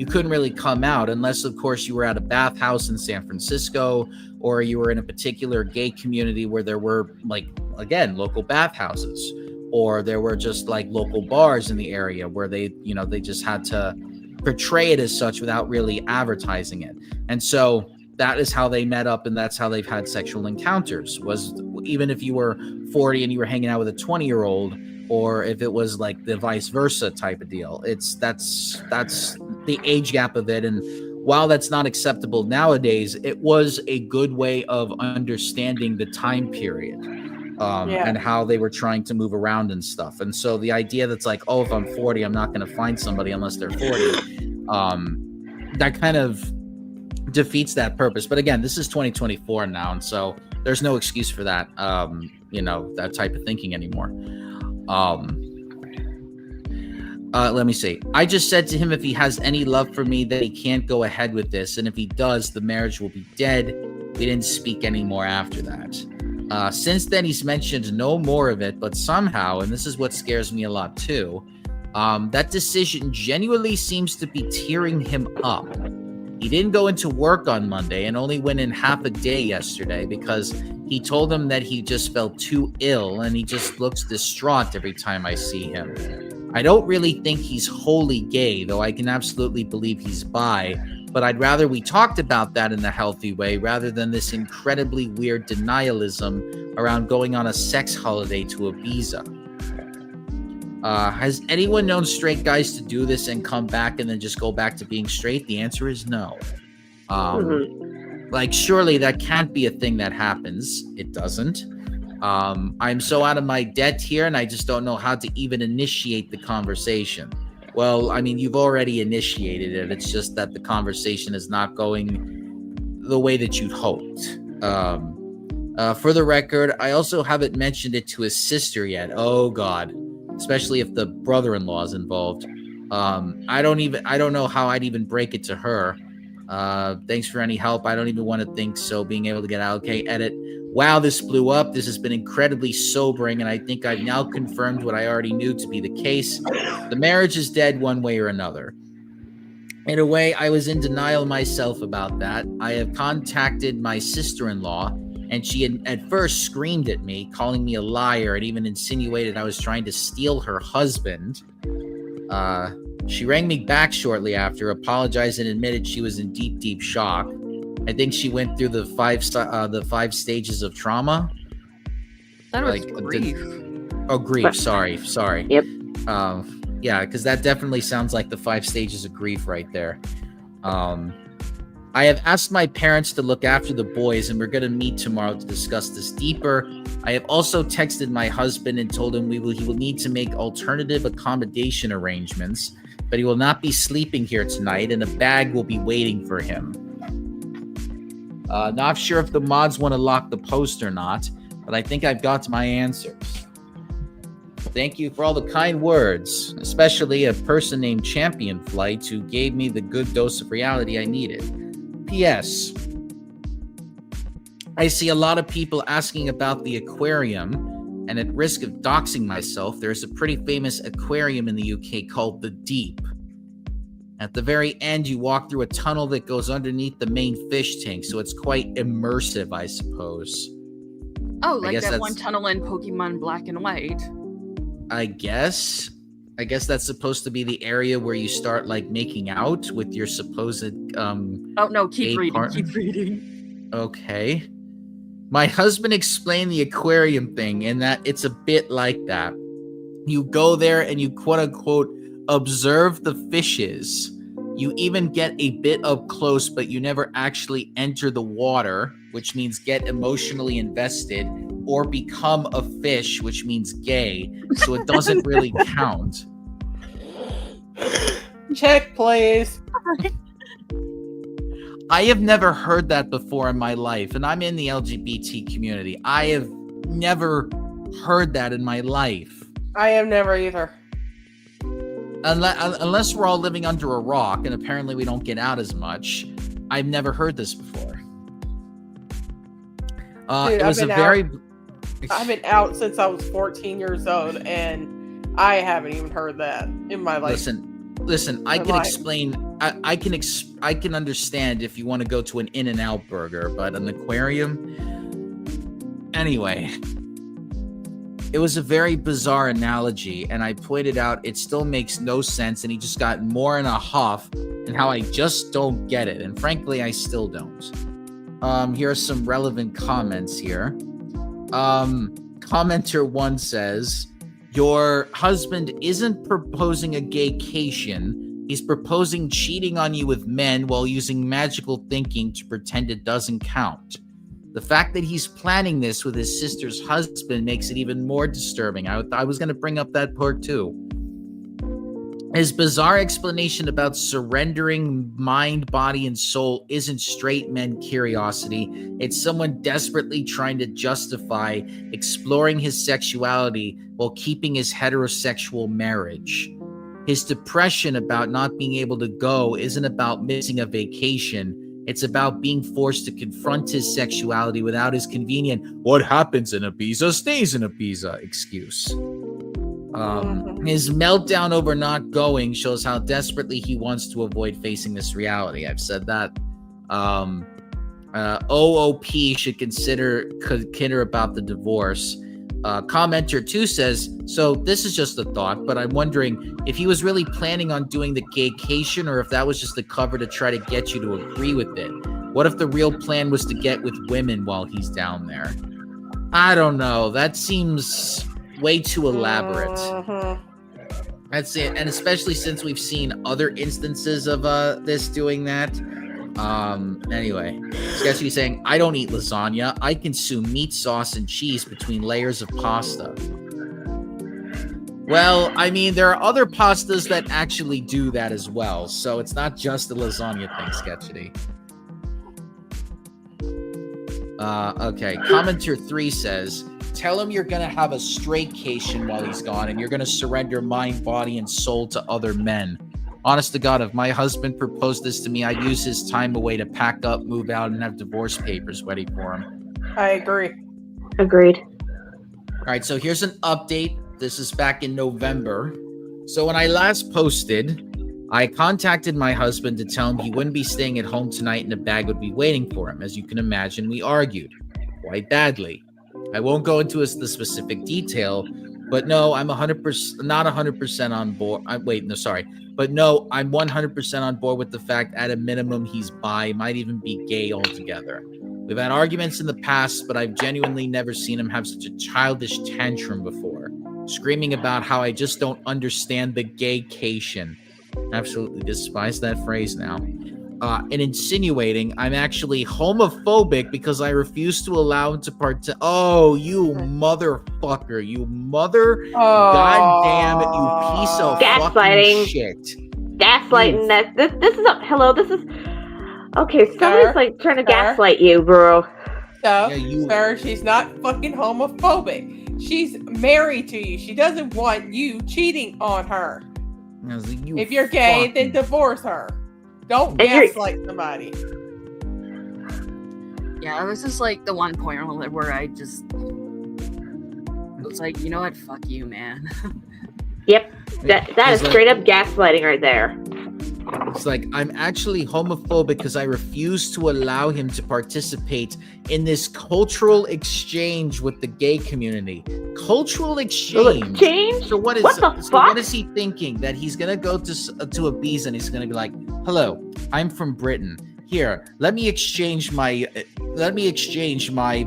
couldn't really come out unless, of course, you were at a bathhouse in San Francisco, or you were in a particular gay community where there were, like, again, local bathhouses, or there were just like local bars in the area where they just had to portray it as such without really advertising it. And so that is how they met up, and that's how they've had sexual encounters, was even if you were 40 and you were hanging out with a 20-year-old, or if it was like the vice versa type of deal. That's the age gap of it. And while that's not acceptable nowadays, it was a good way of understanding the time period and how they were trying to move around and stuff. And so the idea that's like, oh, if I'm 40, I'm not going to find somebody unless they're 40, that kind of defeats that purpose. But again, this is 2024 now, and so there's no excuse for that, that type of thinking anymore. Let me see. I just said to him if he has any love for me that he can't go ahead with this, and if he does, the marriage will be dead. We didn't speak anymore after that. Since then, he's mentioned no more of it, but somehow, and this is what scares me a lot too, that decision genuinely seems to be tearing him up. He didn't go into work on Monday and only went in half a day yesterday because he told him that he just felt too ill, and he just looks distraught every time I see him. I don't really think he's wholly gay, though I can absolutely believe he's bi, but I'd rather we talked about that in a healthy way rather than this incredibly weird denialism around going on a sex holiday to Ibiza. Has anyone known straight guys to do this and come back and then just go back to being straight? The answer is no. Like, surely that can't be a thing that happens. It doesn't. I'm so out of my depth here, and I just don't know how to even initiate the conversation. Well, I mean, you've already initiated it. It's just that the conversation is not going the way that you'd hoped. For the record, I also haven't mentioned it to his sister yet. Oh God, especially if the brother-in-law is involved. I don't know how I'd even break it to her. Thanks for any help. I don't even want to think so. Being able to get out. Okay, edit. Wow, this blew up. This has been incredibly sobering, and I think I've now confirmed what I already knew to be the case. The marriage is dead one way or another. In a way, I was in denial myself about that. I have contacted my sister-in-law, and she had at first screamed at me, calling me a liar, and even insinuated I was trying to steal her husband. She rang me back shortly after, apologized, and admitted she was in deep, deep shock. I think she went through the five stages of trauma. That was grief. Grief. Sorry. Yep. Yeah, because that definitely sounds like the 5 stages of grief right there. I have asked my parents to look after the boys, and we're going to meet tomorrow to discuss this deeper. I have also texted my husband and told him he will need to make alternative accommodation arrangements, but he will not be sleeping here tonight, and a bag will be waiting for him. Not sure if the mods want to lock the post or not, but I think I've got my answers. Thank you for all the kind words, especially a person named Champion Flight who gave me the good dose of reality I needed. P.S. I see a lot of people asking about the aquarium, and at risk of doxing myself, there's a pretty famous aquarium in the UK called The Deep. At the very end, you walk through a tunnel that goes underneath the main fish tank, so it's quite immersive, I suppose. Oh, like that one tunnel in Pokemon Black and White. I guess that's supposed to be the area where you start like making out with your supposed Oh no, keep reading. Okay. My husband explained the aquarium thing and that it's a bit like that. You go there and you quote unquote observe the fishes. You even get a bit up close, but you never actually enter the water, which means get emotionally invested, or become a fish, which means gay. So it doesn't really count. Check, please. I have never heard that before in my life, and I'm in the LGBT community. I have never heard that in my life. I have never either. Unless we're all living under a rock, and apparently we don't get out as much. I've never heard this before. Dude, it was I've been out since I was 14 years old, and I haven't even heard that in my life. Listen. I can explain. I can understand if you want to go to an In-N-Out burger, but an aquarium. Anyway, it was a very bizarre analogy, and I pointed out it still makes no sense, and he just got more in a huff, and how I just don't get it, and frankly, I still don't. Here are some relevant comments here. Commenter 1 says, your husband isn't proposing a gaycation. He's proposing cheating on you with men while using magical thinking to pretend it doesn't count. The fact that he's planning this with his sister's husband makes it even more disturbing. I was going to bring up that part too. His bizarre explanation about surrendering mind, body, and soul isn't straight men curiosity. It's someone desperately trying to justify exploring his sexuality while keeping his heterosexual marriage. His depression about not being able to go isn't about missing a vacation. It's about being forced to confront his sexuality without his convenient "what happens in Ibiza stays in Ibiza" excuse. His meltdown over not going shows how desperately he wants to avoid facing this reality. I've said that. OOP should consider about the divorce. Commenter 2 says, so this is just a thought, but I'm wondering if he was really planning on doing the gaycation or if that was just a cover to try to get you to agree with it. What if the real plan was to get with women while he's down there? I don't know. That seems way too elaborate. That's it. And especially since we've seen other instances of this doing that. Anyway, Sketchy saying, I don't eat lasagna. I consume meat, sauce, and cheese between layers of pasta. Well, I mean, there are other pastas that actually do that as well, so it's not just the lasagna thing, Sketchy. Okay, commenter 3 says, tell him you're gonna have a straycation while he's gone, and you're gonna surrender mind, body, and soul to other men. Honest to God, if my husband proposed this to me, I'd use his time away to pack up, move out, and have divorce papers ready for him. I agree. Agreed. All right, so here's an update. This is back in November. So when I last posted, I contacted my husband to tell him he wouldn't be staying at home tonight and a bag would be waiting for him. As you can imagine, we argued quite badly. I won't go into the specific detail, but no, I'm 100% not 100% on board. But no, I'm 100% on board with the fact at a minimum he's bi, might even be gay altogether. We've had arguments in the past, but I've genuinely never seen him have such a childish tantrum before, screaming about how I just don't understand the gaycation. Absolutely despise that phrase now. And insinuating I'm actually homophobic because I refuse to allow him to partake. Oh, you motherfucker. You mother. Goddamn it, you piece of fucking shit. Gaslighting. This is a. Hello, this is. Okay, somebody's like trying to gaslight you, bro. So, sir, she's not fucking homophobic. She's married to you. She doesn't want you cheating on her. If you're gay, then divorce her. Don't gaslight somebody. Yeah, this is like the one point where I just was like, you know what? Fuck you, man. Yep. That is straight up gaslighting right there. It's like, I'm actually homophobic because I refuse to allow him to participate in this cultural exchange with the gay community. Cultural exchange? So what is he thinking? That he's going to go to a bees and he's going to be like, hello, I'm from Britain. Here, let me exchange my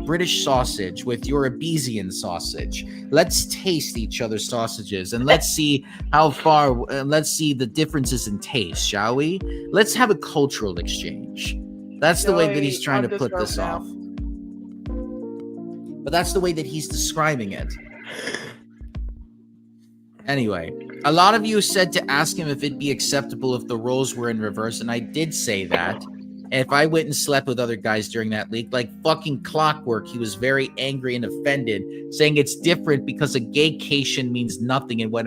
British sausage with your Ebesian sausage. Let's taste each other's sausages and let's see let's see the differences in taste, shall we? Let's have a cultural exchange. That's the way that he's trying to put this off. But that's the way that he's describing it. Anyway, a lot of you said to ask him if it'd be acceptable if the roles were in reverse, and I did say that. And if I went and slept with other guys during that leak, like fucking clockwork, he was very angry and offended, saying it's different because a gaycation means nothing and blah,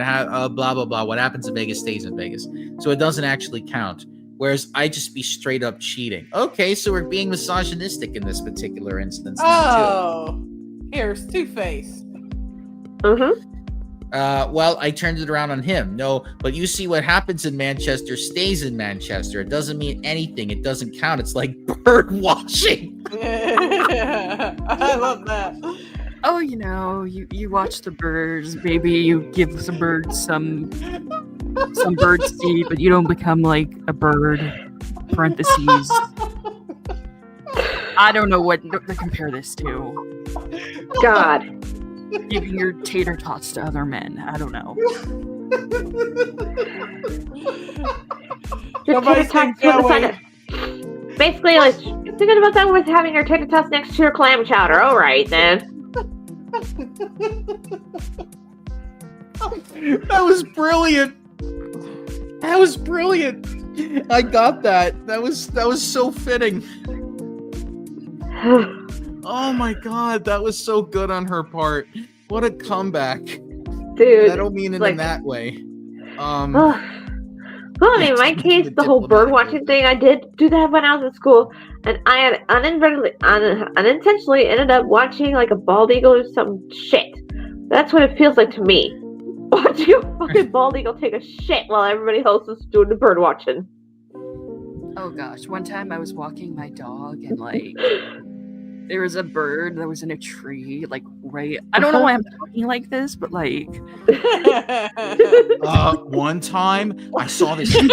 blah, blah. What happens in Vegas stays in Vegas. So it doesn't actually count. Whereas I just be straight up cheating. Okay, so we're being misogynistic in this particular instance. Here's Two-Face. Mm-hmm. Well, I turned it around on him. No, but you see what happens in Manchester stays in Manchester. It doesn't mean anything. It doesn't count. It's like bird watching. I love that. Oh, you watch the birds. Maybe you give some birds some bird seed, but you don't become like a bird. Parentheses. I don't know what to compare this to. God. Giving your tater tots to other men. I don't know. Your tater tots basically, like, thinking about that with having your tater tots next to your clam chowder. All right, then. That was brilliant. That was brilliant. I got that. That was so fitting. Oh my god, that was so good on her part. What a comeback. Dude. I don't mean it in that way. Well, I mean, in my case, the whole bird watching thing, I did do that when I was in school, and I had unintentionally ended up watching like a bald eagle or some shit. That's what it feels like to me. Watching a fucking bald eagle take a shit while everybody else is doing the bird watching. Oh gosh, one time I was walking my dog and like there was a bird that was in a tree, like right. I don't know why I'm talking like this, but like. One time I saw this tree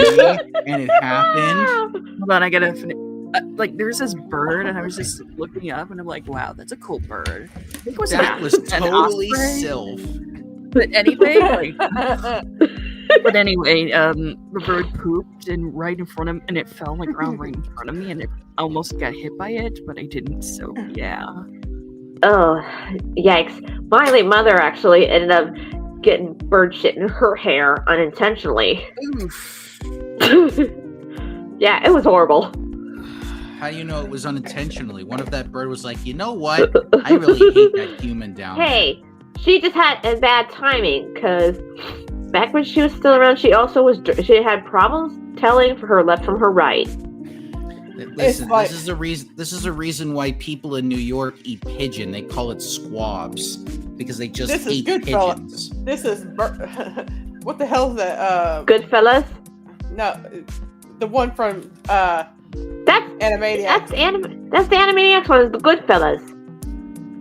and it happened. Hold on, I gotta finish. Like there's this bird, and I was just looking up, and I'm like, "Wow, that's a cool bird." I think it was that was totally Sylph. But anyway, like, But anyway, the bird pooped right in front of me, and it fell on the ground right in front of me, and it almost got hit by it, but I didn't. So yeah. Oh, yikes! My late mother actually ended up getting bird shit in her hair unintentionally. Yeah, it was horrible. How do you know it was unintentionally? What if that bird was like, you know what? I really hate that human down there. Hey, she just had a bad timing, because back when she was still around, she had problems telling for her left from her right. Listen, this is a reason why people in New York eat pigeon. They call it squabs because they just eat pigeons. This is what the hell is that? Goodfellas? No, the one from that's Animaniacs. That's the Animaniacs one. Is the Goodfellas?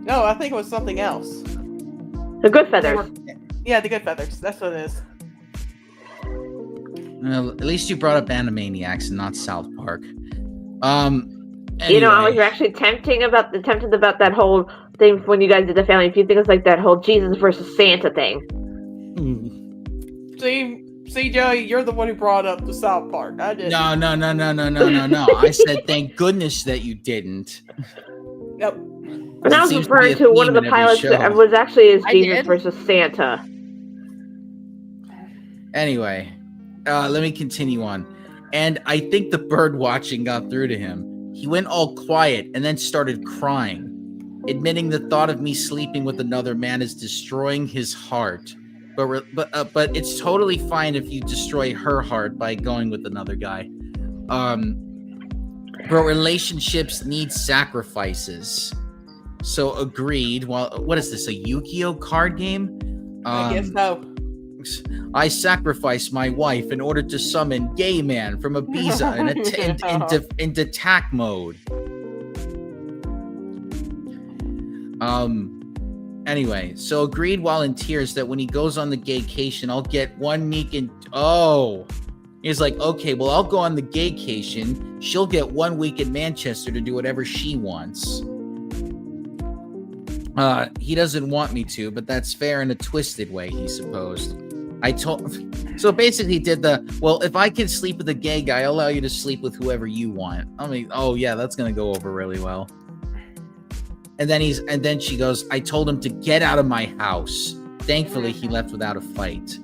No, I think it was something else. The Goodfeathers. Yeah, the Goodfeathers. That's what it is. Well, at least you brought up Animaniacs and not South Park. Anyway. You know, I was actually tempted about that whole thing when you guys did the Family Feud thing. It's like that whole Jesus versus Santa thing. See, Joey, you're the one who brought up the South Park. I didn't. No. I said thank goodness that you didn't. Yep. And I was referring to one of the pilots that was actually Jesus versus Santa. Anyway, let me continue on. And I think the bird watching got through to him. He went all quiet and then started crying, admitting the thought of me sleeping with another man is destroying his heart. But it's totally fine if you destroy her heart by going with another guy. But relationships need sacrifices. So agreed. Well, what is this, a Yu-Gi-Oh card game? I guess so. I sacrificed my wife in order to summon Gay Man from Ibiza into attack mode. Anyway, so agreed while in tears that when he goes on the gaycation, I'll get 1 week in. Oh, he's like, okay, well, I'll go on the gaycation. She'll get 1 week in Manchester to do whatever she wants. He doesn't want me to, but that's fair in a twisted way, he supposed. So basically did well, if I can sleep with a gay guy, I'll allow you to sleep with whoever you want. I mean, oh yeah, that's going to go over really well. And then she goes, I told him to get out of my house. Thankfully, he left without a fight.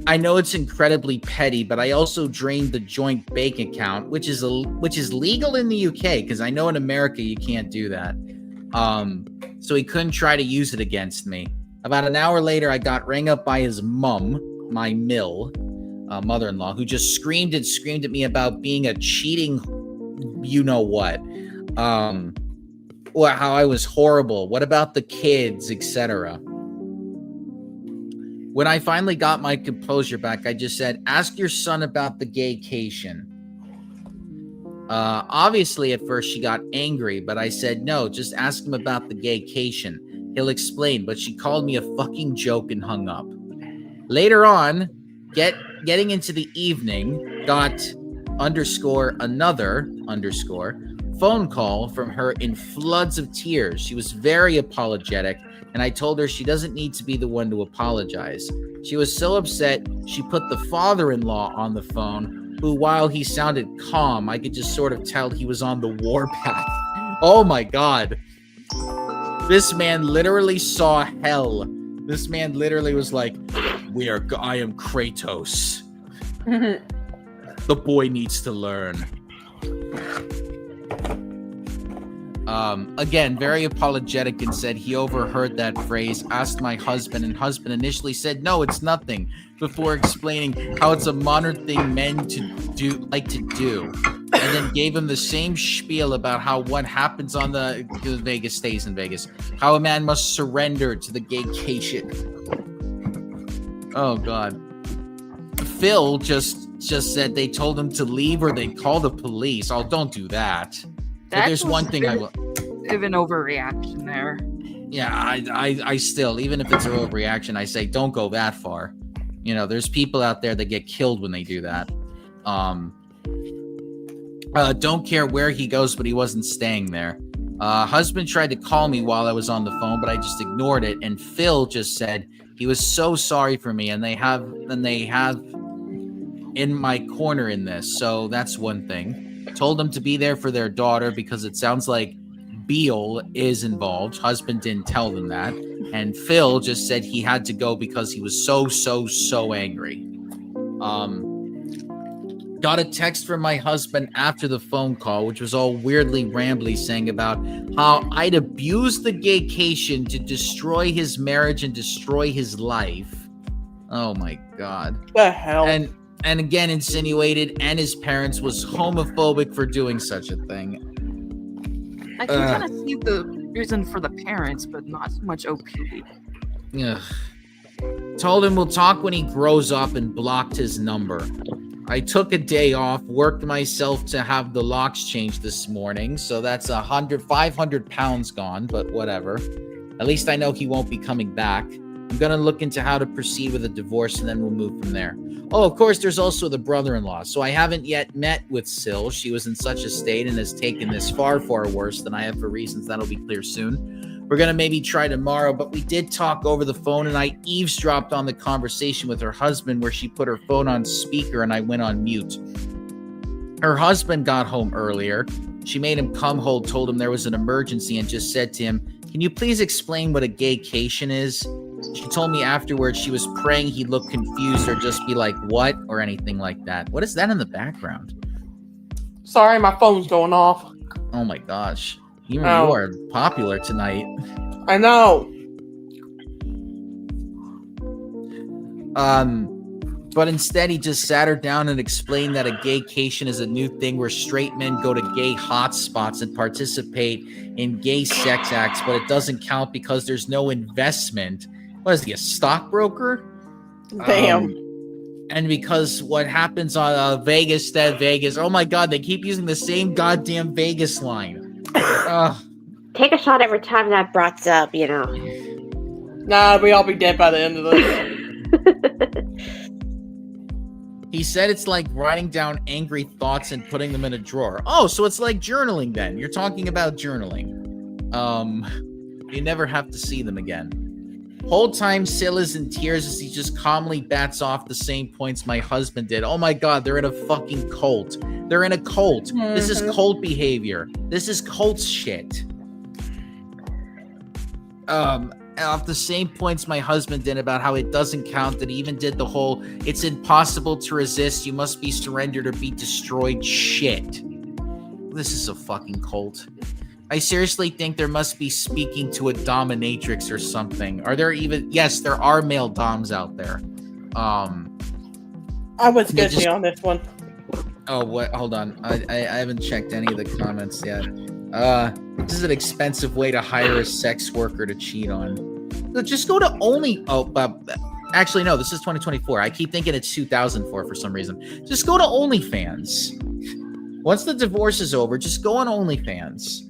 I know it's incredibly petty, but I also drained the joint bank account, which is legal in the UK, because I know in America you can't do that. So he couldn't try to use it against me. About an hour later, I got rang up by his mum, my mother-in-law, who just screamed at me about being a cheating, you know what, how I was horrible. What about the kids, etc. When I finally got my composure back, I just said, ask your son about the gaycation. Obviously, at first she got angry, but I said, no, just ask him about the gaycation. He'll explain, but she called me a fucking joke and hung up. Later on, getting into the evening, got another phone call from her in floods of tears. She was very apologetic, and I told her she doesn't need to be the one to apologize. She was so upset, she put the father-in-law on the phone, who, while he sounded calm, I could just sort of tell he was on the warpath. Oh my God. This man literally saw hell. This man literally was like, I am Kratos. The boy needs to learn. Again, very apologetic and said he overheard that phrase, asked my husband, and husband initially said, no, it's nothing, before explaining how it's a modern thing men like to do. And then gave him the same spiel about how what happens on the Vegas stays in Vegas. How a man must surrender to the gaycation. Oh, God. Phil just said they told him to leave or they call the police. Oh, don't do that. But there's one thing I will. Bit of an overreaction there. Yeah, I still, even if it's an overreaction, I say don't go that far. You know, there's people out there that get killed when they do that. Don't care where he goes, but he wasn't staying there. Husband tried to call me while I was on the phone, but I just ignored it. And Phil just said He was so sorry for me, and they have in my corner in this. So that's one thing. Told them to be there for their daughter because it sounds like Beal is involved. Husband didn't tell them that. And Phil just said he had to go because he was so angry. Got a text from my husband after the phone call, which was all weirdly rambly, saying about how I'd abused the gaycation to destroy his marriage and destroy his life. Oh my God. The hell? And again insinuated and his parents was homophobic for doing such a thing. I can kind of see the reason for the parents, but not so much OP. Ugh. Told him we'll talk when he grows up and blocked his number. I took a day off, worked myself to have the locks changed this morning, so that's 500 pounds gone, but whatever. At least I know he won't be coming back. I'm gonna look into how to proceed with a divorce and then we'll move from there. Oh, of course, there's also the brother-in-law. So I haven't yet met with Syl. She was in such a state and has taken this far worse than I have for reasons that'll be clear soon. We're going to maybe try tomorrow, but we did talk over the phone and I eavesdropped on the conversation with her husband where she put her phone on speaker and I went on mute. Her husband got home earlier. She made him come home, told him there was an emergency and just said to him, "Can you please explain what a gaycation is?" She told me afterwards she was praying he'd look confused or just be like, "What?" or anything like that. What is that in the background? Sorry, my phone's going off. Oh my gosh. You are popular tonight. I know. But instead he just sat her down and explained that a gaycation is a new thing where straight men go to gay hotspots and participate in gay sex acts, but it doesn't count because there's no investment. What is he, a stockbroker? Damn. And because what happens on Vegas, oh my God, they keep using the same goddamn Vegas line. Take a shot every time that brought up, you know. Nah, we all be dead by the end of this. He said it's like writing down angry thoughts and putting them in a drawer. Oh, so it's like journaling then. You're talking about journaling. You never have to see them again. Whole time Syl is in tears as he just calmly bats off the same points my husband did. Oh my God, they're in a fucking cult. They're in a cult. Mm-hmm. This is cult behavior. This is cult shit. Off the same points my husband did about how it doesn't count, that he even did the whole "it's impossible to resist, you must be surrendered or be destroyed" shit. This is a fucking cult. I seriously think there must be speaking to a dominatrix or something. Are there even... Yes, there are male doms out there. I was guessing on this one. Oh, what? Hold on. I haven't checked any of the comments yet. This is an expensive way to hire a sex worker to cheat on. So just go to Only... actually, no, this is 2024. I keep thinking it's 2004 for some reason. Just go to OnlyFans. Once the divorce is over, just go on OnlyFans.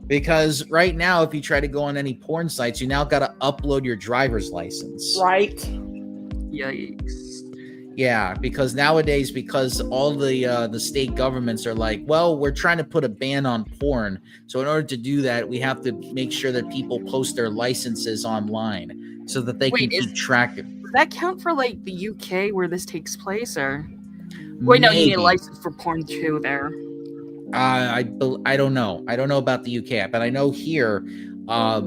Because right now, if you try to go on any porn sites, you now got to upload your driver's license. Right. Yikes. Yeah, because nowadays, because all the state governments are like, well, we're trying to put a ban on porn. So in order to do that, we have to make sure that people post their licenses online so that they can keep track of it. Does that count for like the UK where this takes place, or? Wait, no, you need a license for porn too there. I don't know. I don't know about the UK, but I know here. I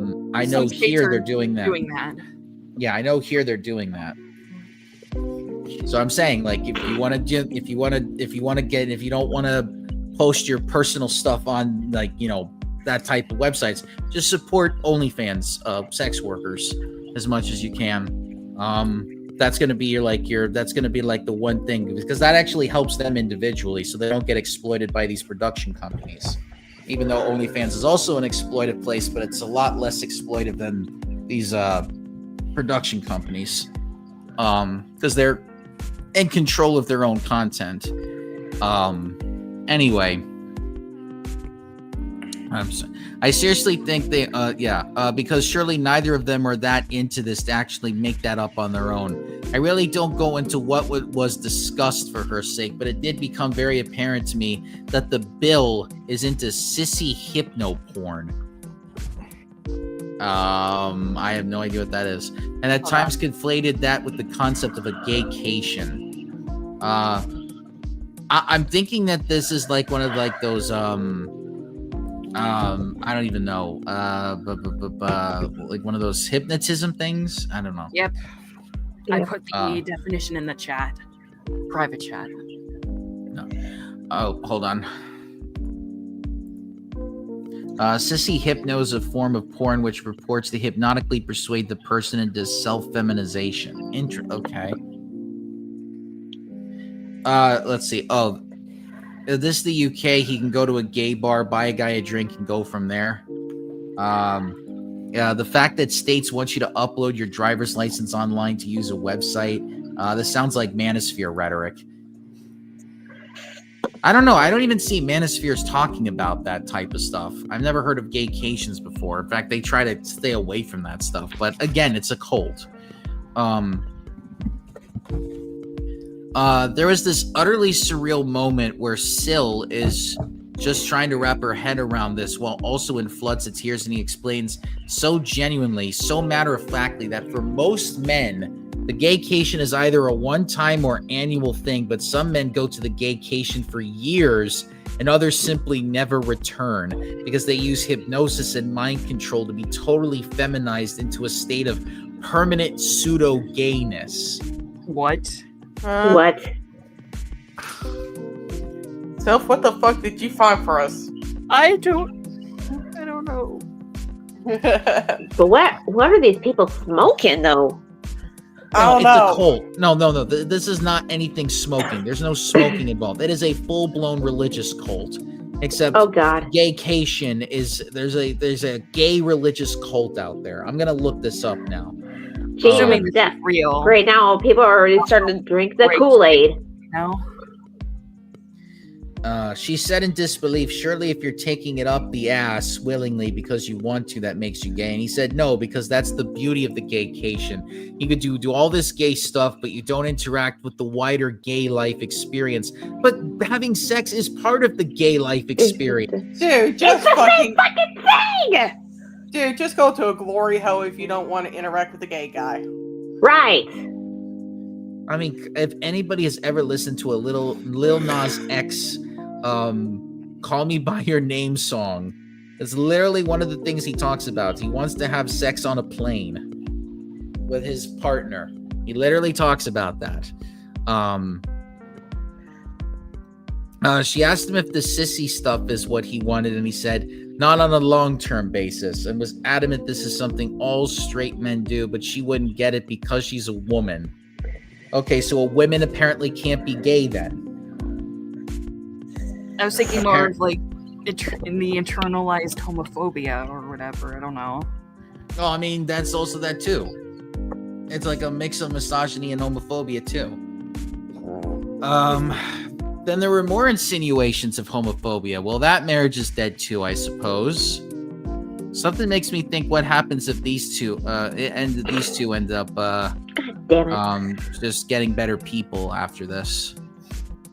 know here they're doing that. Yeah, I know here they're doing that. So I'm saying, like, if you don't want to post your personal stuff on, like, you know, that type of websites, just support OnlyFans sex workers as much as you can. That's going to be the one thing, because that actually helps them individually so they don't get exploited by these production companies. Even though OnlyFans is also an exploitive place, but it's a lot less exploitive than these production companies, because they're in control of their own content. Anyway, I seriously think they, because surely neither of them are that into this to actually make that up on their own. I really don't go into what was discussed for her sake, but it did become very apparent to me that the bill is into sissy hypno porn. I have no idea what that is. And at times conflated that with the concept of a gaycation. I'm thinking that this is like one of like those I don't even know. Like one of those hypnotism things. I don't know. Yep. I put the definition in the chat. Private chat. No. Oh, hold on. Sissy hypno is a form of porn which purports to hypnotically persuade the person into self-feminization. Okay. Let's see. Oh, this is the UK. He can go to a gay bar, buy a guy a drink, and go from there. The fact that states want you to upload your driver's license online to use a website. This sounds like manosphere rhetoric. I don't know. I don't even see manospheres talking about that type of stuff. I've never heard of gaycations before. In fact, they try to stay away from that stuff. But again, it's a cult. There was this utterly surreal moment where Syl is just trying to wrap her head around this while also in floods of tears, and he explains so genuinely, so matter-of-factly that for most men, the gaycation is either a one-time or annual thing, but some men go to the gaycation for years and others simply never return because they use hypnosis and mind control to be totally feminized into a state of permanent pseudo-gayness. What? What? Self, what the fuck did you find for us? I don't know. But what are these people smoking though? I don't it's know. a cult. No. This is not anything smoking. There's no smoking involved. It is a full-blown religious cult. Except, oh god, gaycation is there's a gay religious cult out there. I'm gonna look this up now. Jesus, that's real. Right now, people are already starting to drink the Kool-Aid. No. She said in disbelief, surely if you're taking it up the ass willingly because you want to, that makes you gay. And he said, no, because that's the beauty of the gaycation. You could do all this gay stuff, but you don't interact with the wider gay life experience. But having sex is part of the gay life experience. Dude, just it's the fucking thing! Dude, just go to a glory hole if you don't want to interact with a gay guy. Right. I mean, if anybody has ever listened to a Lil Nas X Call Me By Your Name song, it's literally one of the things he talks about. He wants to have sex on a plane with his partner. He literally talks about that. She asked him if the sissy stuff is what he wanted, and he said, not on a long-term basis, and was adamant this is something all straight men do, but she wouldn't get it because she's a woman. Okay, so a woman apparently can't be gay then. I was thinking more of like in the internalized homophobia or whatever. I don't know. Oh, I mean, that's also that too. It's like a mix of misogyny and homophobia too. Then there were more insinuations of homophobia. Well, that marriage is dead too, I suppose. Something makes me think, what happens if these two end up God damn it. Just getting better people after this.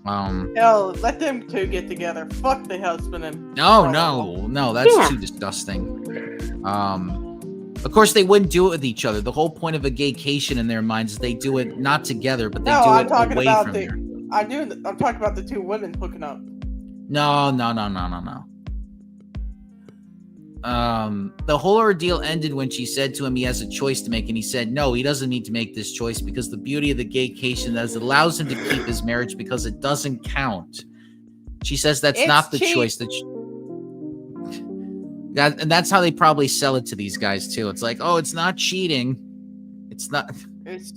Hell, let them two get together. Fuck the husband and No, that's too disgusting. Of course they wouldn't do it with each other. The whole point of a gaycation in their minds is they do it not together, but they do it away from there. I'm talking about the two women hooking up. No. The whole ordeal ended when she said to him he has a choice to make, and he said no, he doesn't need to make this choice because the beauty of the gaycation is it allows him to keep his marriage because it doesn't count. She says that's not the choice and that's how they probably sell it to these guys too. It's like, oh, it's not cheating. It's not.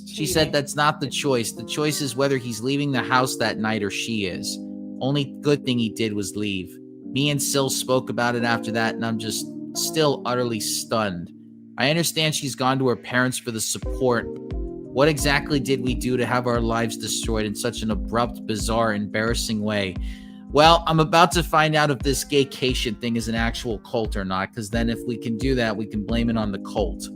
She said that's not the choice. The choice is whether he's leaving the house that night or she is. Only good thing he did was leave. Me and Syl spoke about it after that, and I'm just still utterly stunned. I understand she's gone to her parents for the support. What exactly did we do to have our lives destroyed in such an abrupt, bizarre, embarrassing way? Well, I'm about to find out if this gaycation thing is an actual cult or not, because then if we can do that, we can blame it on the cult.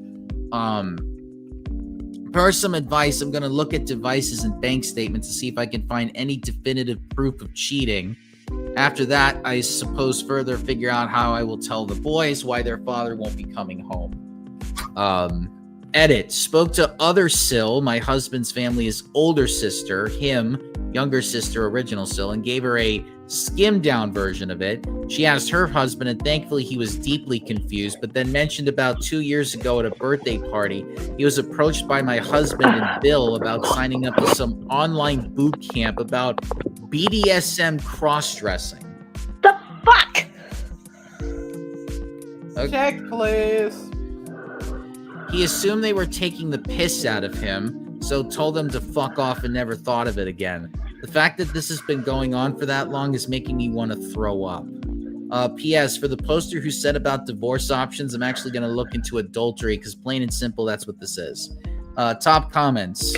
For some advice, I'm going to look at devices and bank statements to see if I can find any definitive proof of cheating. After that, I suppose further figure out how I will tell the boys why their father won't be coming home. Edit. Spoke to other Syl, my husband's family's older sister, him, younger sister, original Syl, and gave her a skimmed down version of it. She asked her husband, and thankfully he was deeply confused, but then mentioned about 2 years ago at a birthday party, he was approached by my husband and Bill about signing up to some online boot camp about BDSM cross-dressing. The fuck? Okay. Check, please. He assumed they were taking the piss out of him, so told them to fuck off and never thought of it again. The fact that this has been going on for that long is making me want to throw up. P.S. For the poster who said about divorce options, I'm actually going to look into adultery because plain and simple, that's what this is. Top comments.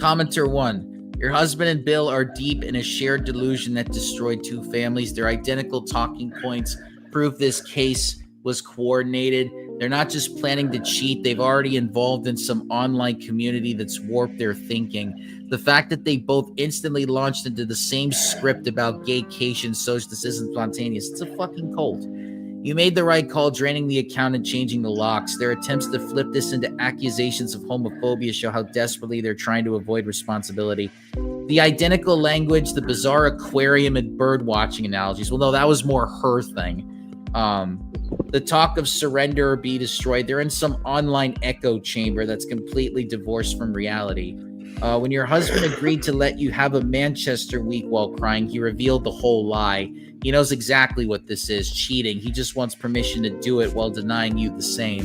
Commenter 1. Your husband and Bill are deep in a shared delusion that destroyed 2 families. Their identical talking points prove this case was coordinated. They're not just planning to cheat. They've already involved in some online community that's warped their thinking. The fact that they both instantly launched into the same script about gaycation shows this isn't spontaneous. It's a fucking cult. You made the right call draining the account and changing the locks. Their attempts to flip this into accusations of homophobia show how desperately they're trying to avoid responsibility. The identical language, the bizarre aquarium and bird watching analogies. Well, no, that was more her thing. The talk of surrender or be destroyed. They're in some online echo chamber that's completely divorced from reality. When your husband agreed to let you have a Manchester week while crying, he revealed the whole lie. He knows exactly what this is, cheating. He just wants permission to do it while denying you the same.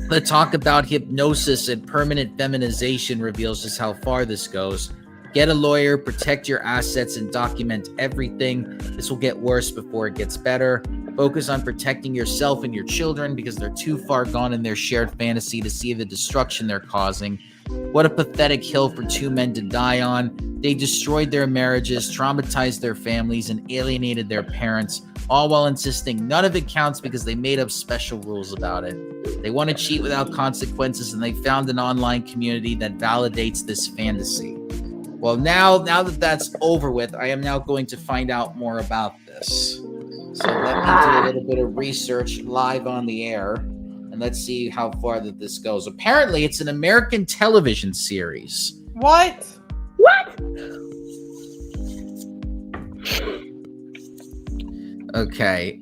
The talk about hypnosis and permanent feminization reveals just how far this goes. Get a lawyer, protect your assets, and document everything. This will get worse before it gets better. Focus on protecting yourself and your children because they're too far gone in their shared fantasy to see the destruction they're causing. What a pathetic hill for 2 men to die on. They destroyed their marriages, traumatized their families, and alienated their parents, all while insisting none of it counts because they made up special rules about it. They want to cheat without consequences, and they found an online community that validates this fantasy. Well, now that that's over with, I am now going to find out more about this. So let me do a little bit of research live on the air, and let's see how far that this goes. Apparently, it's an American television series. What? What? Okay.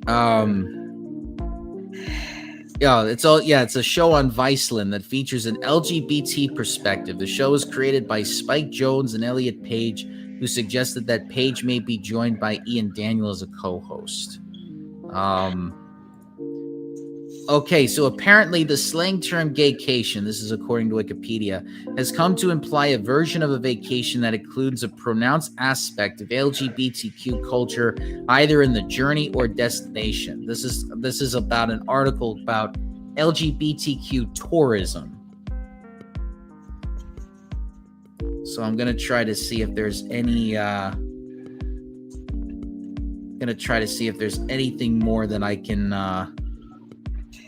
It's a show on Viceland that features an LGBT perspective. The show is created by Spike Jones and Elliot Page, who suggested that Page may be joined by Ian Daniel as a co-host. Okay, so apparently the slang term gaycation, this is according to Wikipedia, has come to imply a version of a vacation that includes a pronounced aspect of LGBTQ culture, either in the journey or destination. This is about an article about LGBTQ tourism. So I'm gonna try to see if there's anything more that I can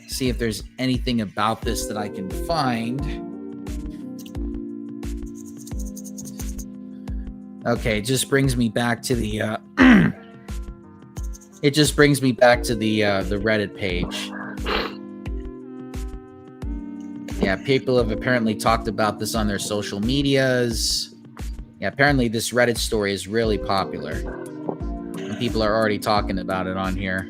see if there's anything about this that I can find. Okay, it just brings me back to the the Reddit page. Yeah, people have apparently talked about this on their social medias. Yeah, apparently this Reddit story is really popular. And people are already talking about it on here.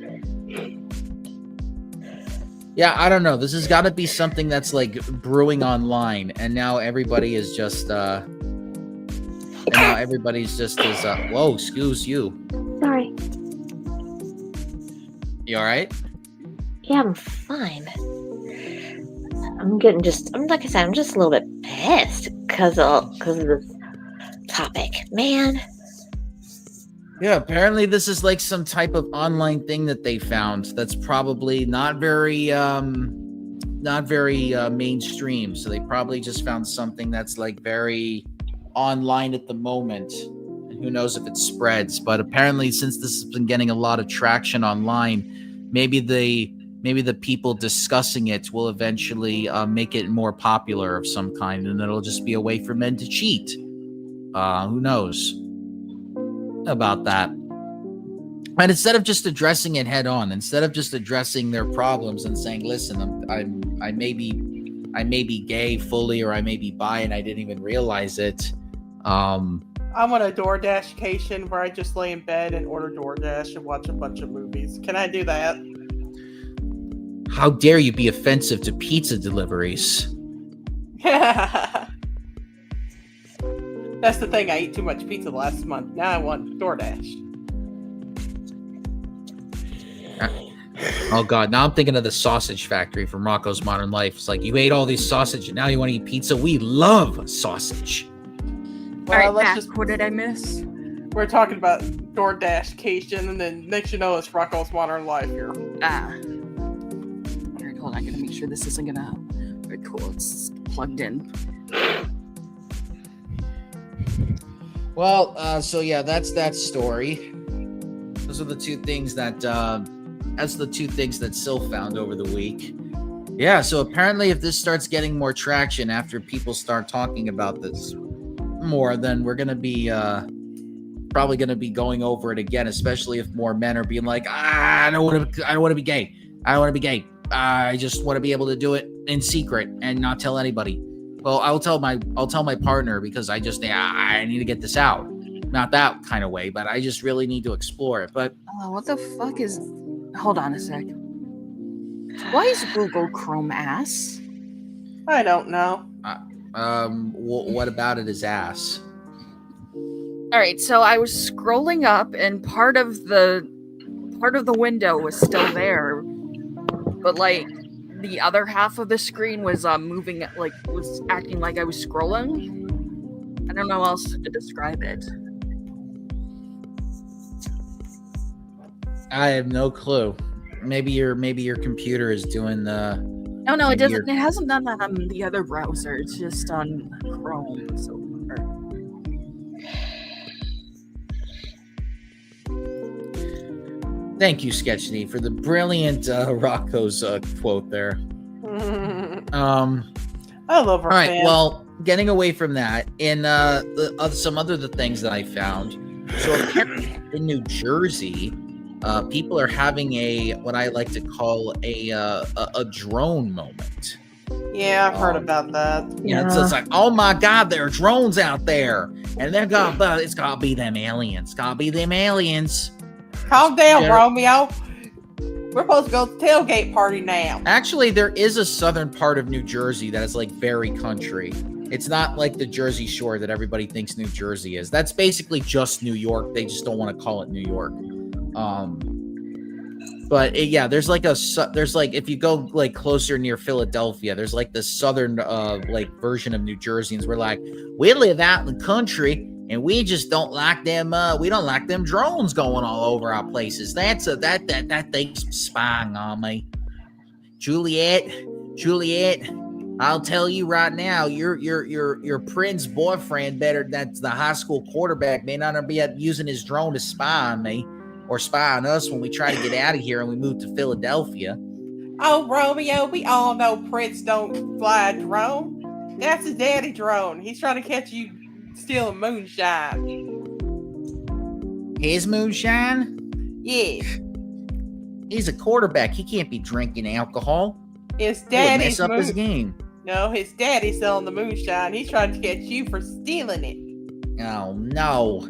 Yeah, I don't know. This has got to be something that's like brewing online, and now everybody is just whoa, excuse you. Sorry. You all right? Yeah, I'm fine. I'm just a little bit pissed because of this topic, man. Yeah, apparently this is like some type of online thing that they found that's probably not very mainstream. So they probably just found something that's like very online at the moment. And who knows if it spreads. But apparently since this has been getting a lot of traction online, maybe the people discussing it will eventually make it more popular of some kind, and it'll just be a way for men to cheat. Who knows about that? And instead of just addressing it head on, instead of just addressing their problems and saying, "Listen, I may be gay fully, or I may be bi, and I didn't even realize it." I want a DoorDash-cation where I just lay in bed and order DoorDash and watch a bunch of movies. Can I do that? How dare you be offensive to pizza deliveries? That's the thing. I ate too much pizza last month. Now I want DoorDash. Oh God! Now I'm thinking of the sausage factory from Rocko's Modern Life. It's like, you ate all these sausage and now you want to eat pizza. We love sausage. All right, Mac, what did I miss? We're talking about DoorDash-cation, and then next you know it's Rocko's Modern Life here. All right, hold on. I gotta make sure this isn't gonna. All right, cool. It's plugged in. Well, so yeah, that's that story. Those are the two things that Syl found over the week. Yeah, so apparently if this starts getting more traction after people start talking about this more, then we're going to be probably going to be going over it again, especially if more men are being like, I don't want to be gay. I don't want to be gay. I just want to be able to do it in secret and not tell anybody. Well, I'll tell my partner, because I need to get this out. Not that kind of way, but I just really need to explore it. But what the fuck is... Hold on a sec. Why is Google Chrome ass? I don't know. What about it is ass? All right, so I was scrolling up, and part of the window was still there, but like the other half of the screen was moving, like was acting like I was scrolling. I don't know how else to describe it. I have no clue. Maybe your computer is doing the. No, it doesn't. It hasn't done that on the other browser. It's just on Chrome so far. Thank you, Sketchny, for the brilliant Rocco's quote there. I love her. All right, fan. well, getting away from that, in some other things that I found. So apparently in New Jersey, people are having what I like to call a drone moment. Yeah, I've heard about that. Yeah, so it's like, oh my God, there are drones out there, and it's gotta be them aliens. Gotta be them aliens. Calm down, Romeo. We're supposed to go to the tailgate party now. Actually, there is a southern part of New Jersey that is like very country. It's not like the Jersey Shore that everybody thinks New Jersey is. That's basically just New York. They just don't want to call it New York. But there's like if you go like closer near Philadelphia, there's like the southern like version of New Jerseyans. We're like, we live out in the country and we just don't like them. We don't like them drones going all over our places. That thing's spying on me. Juliet, I'll tell you right now, your Prince boyfriend that's the high school quarterback may not be using his drone to spy on me. Or spy on us when we try to get out of here and we move to Philadelphia. Oh, Romeo, we all know Prince don't fly a drone. That's his daddy drone. He's trying to catch you stealing moonshine. His moonshine? Yeah. He's a quarterback. He can't be drinking alcohol. His daddy's mess up his game. No, his daddy's selling the moonshine. He's trying to catch you for stealing it. Oh, no.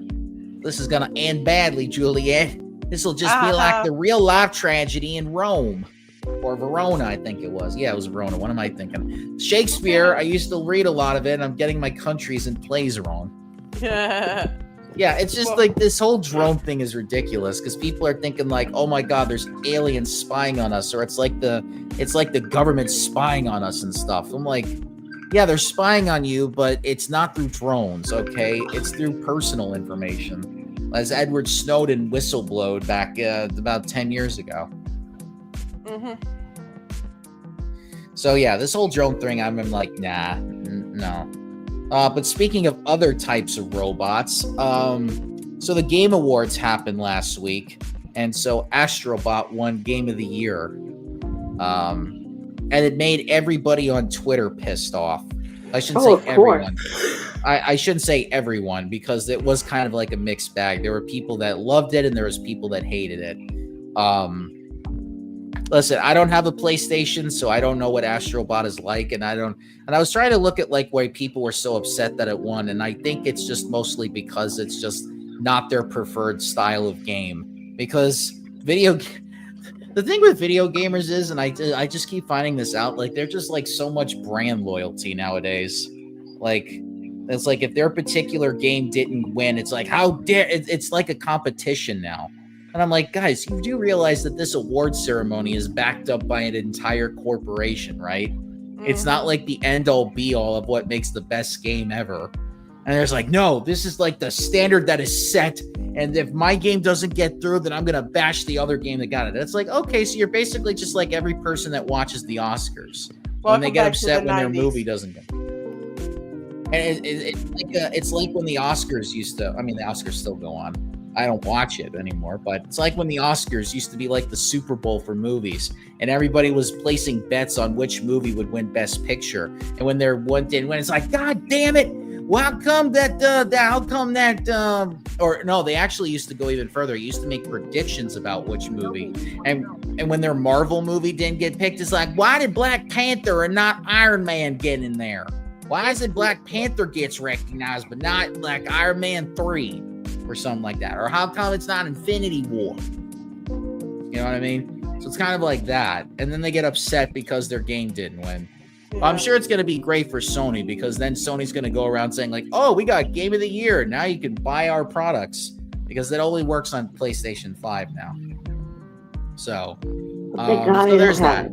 This is going to end badly, Juliet. This will just be like the real life tragedy in Rome. Or Verona, I think it was. Yeah, it was Verona. What am I thinking? Shakespeare, I used to read a lot of it, and I'm getting my countries and plays wrong. Yeah, it's just like this whole drone thing is ridiculous because people are thinking like, oh my God, there's aliens spying on us, or it's like the government spying on us and stuff. I'm like, yeah, they're spying on you, but it's not through drones, okay? It's through personal information. As Edward Snowden whistleblowed back about 10 years ago. Mm-hmm. So yeah, this whole drone thing, I'm like, nah, no. But speaking of other types of robots, so the Game Awards happened last week, and so Astrobot won Game of the Year. And it made everybody on Twitter pissed off. I should say everyone. I shouldn't say everyone, because it was kind of like a mixed bag. There were people that loved it and there was people that hated it. Listen, I don't have a PlayStation, so I don't know what Astrobot is like, and I was trying to look at like why people were so upset that it won, and I think it's just mostly because it's just not their preferred style of game. Because the thing with video gamers is, and I just keep finding this out, like they're just like so much brand loyalty nowadays. Like it's like if their particular game didn't win, it's like how dare it's like a competition now. And I'm like, guys, you do realize that this award ceremony is backed up by an entire corporation, right? It's not like the end all be all of what makes the best game ever. And there's like, no, this is like the standard that is set. And if my game doesn't get through, then I'm going to bash the other game that got it. It's like, okay, so you're basically just like every person that watches the Oscars when they get upset when their movie doesn't get. And it's like when the Oscars used to, I mean, the Oscars still go on. I don't watch it anymore, but it's like when the Oscars used to be like the Super Bowl for movies, and everybody was placing bets on which movie would win Best Picture. And when their one didn't win, it's like, God damn it! Well, how come that? Or no, they actually used to go even further. They used to make predictions about which movie, and when their Marvel movie didn't get picked, it's like, why did Black Panther and not Iron Man get in there? Why is it Black Panther gets recognized, but not like Iron Man 3? Or something like that, or how come it's not Infinity War? You know what I mean? So it's kind of like that, and then they get upset because their game didn't win. Yeah. I'm sure it's going to be great for Sony, because then Sony's going to go around saying like, "Oh, we got Game of the Year. Now you can buy our products," because that only works on PlayStation 5 now. So, so there's that.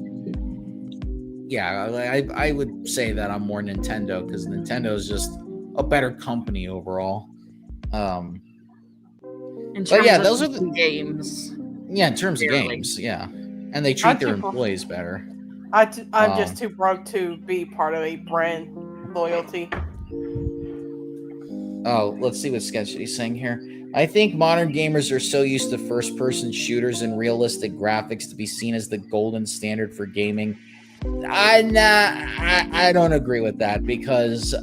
Yeah, I would say that I'm more Nintendo, because Nintendo is just a better company overall. Those are the games. Yeah, in terms of games, yeah, and they treat their employees better. I'm just too broke to be part of a brand loyalty. Oh, let's see what Sketch is saying here. I think modern gamers are so used to first-person shooters and realistic graphics to be seen as the golden standard for gaming. I don't agree with that, because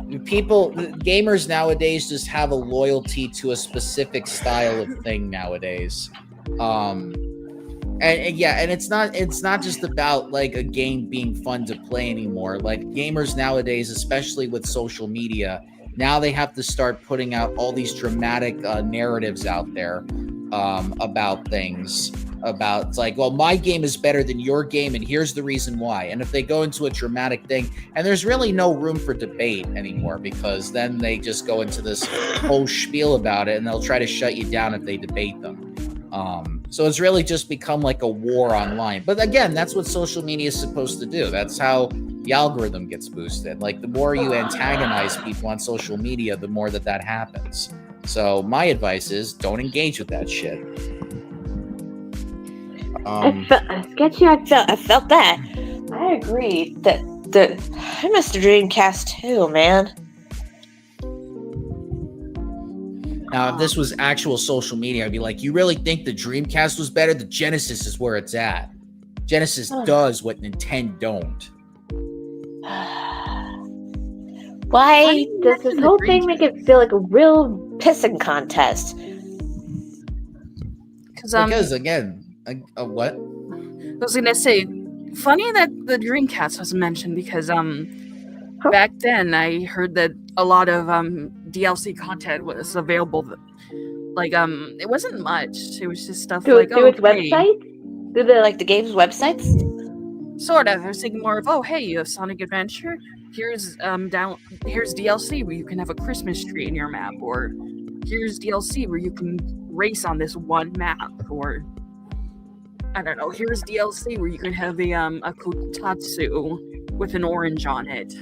gamers nowadays just have a loyalty to a specific style of thing nowadays. And it's not just about like a game being fun to play anymore. Like gamers nowadays, especially with social media, now they have to start putting out all these dramatic narratives out there about things. It's like, well, my game is better than your game, and here's the reason why. And if they go into a dramatic thing, and there's really no room for debate anymore, because then they just go into this whole spiel about it, and they'll try to shut you down if they debate them. So it's really just become like a war online. But again, that's what social media is supposed to do. That's how the algorithm gets boosted. Like the more you antagonize people on social media, the more that happens. So my advice is don't engage with that shit. I felt that. I agree that I missed the Dreamcast too, man. Now, if this was actual social media, I'd be like, you really think the Dreamcast was better? The Genesis is where it's at. Genesis does what Nintendo don't. Why does this whole thing make it feel like a real pissing contest? Because again, what? I was gonna say, funny that the Dreamcast was mentioned, because back then I heard that a lot of DLC content was available. Like it wasn't much. It was just stuff through its website, through the game's websites. Sort of. I was thinking more of, hey, you have Sonic Adventure. Here's DLC where you can have a Christmas tree in your map, or here's DLC where you can race on this one map, or I don't know. Here's DLC where you can have a kotatsu with an orange on it.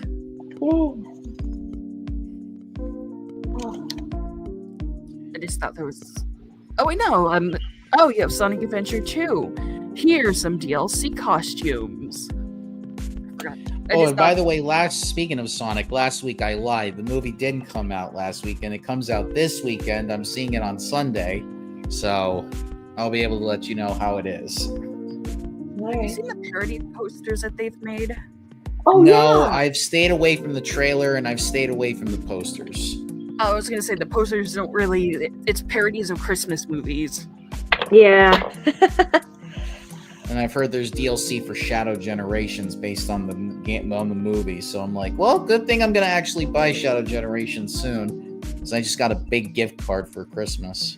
I just thought there was. Oh wait, no. Oh, you have Sonic Adventure 2. Here's some DLC costumes. And by the way, speaking of Sonic, last week I lied. The movie didn't come out last week, and it comes out this weekend. I'm seeing it on Sunday, so I'll be able to let you know how it is. Have you seen the parody posters that they've made? Oh, no, yeah. I've stayed away from the trailer and I've stayed away from the posters. I was gonna say the posters don't really. It's parodies of Christmas movies. Yeah. And I've heard there's DLC for Shadow Generations based on the game, on the movie. So I'm like, well, good thing I'm gonna actually buy Shadow Generations soon, because I just got a big gift card for Christmas.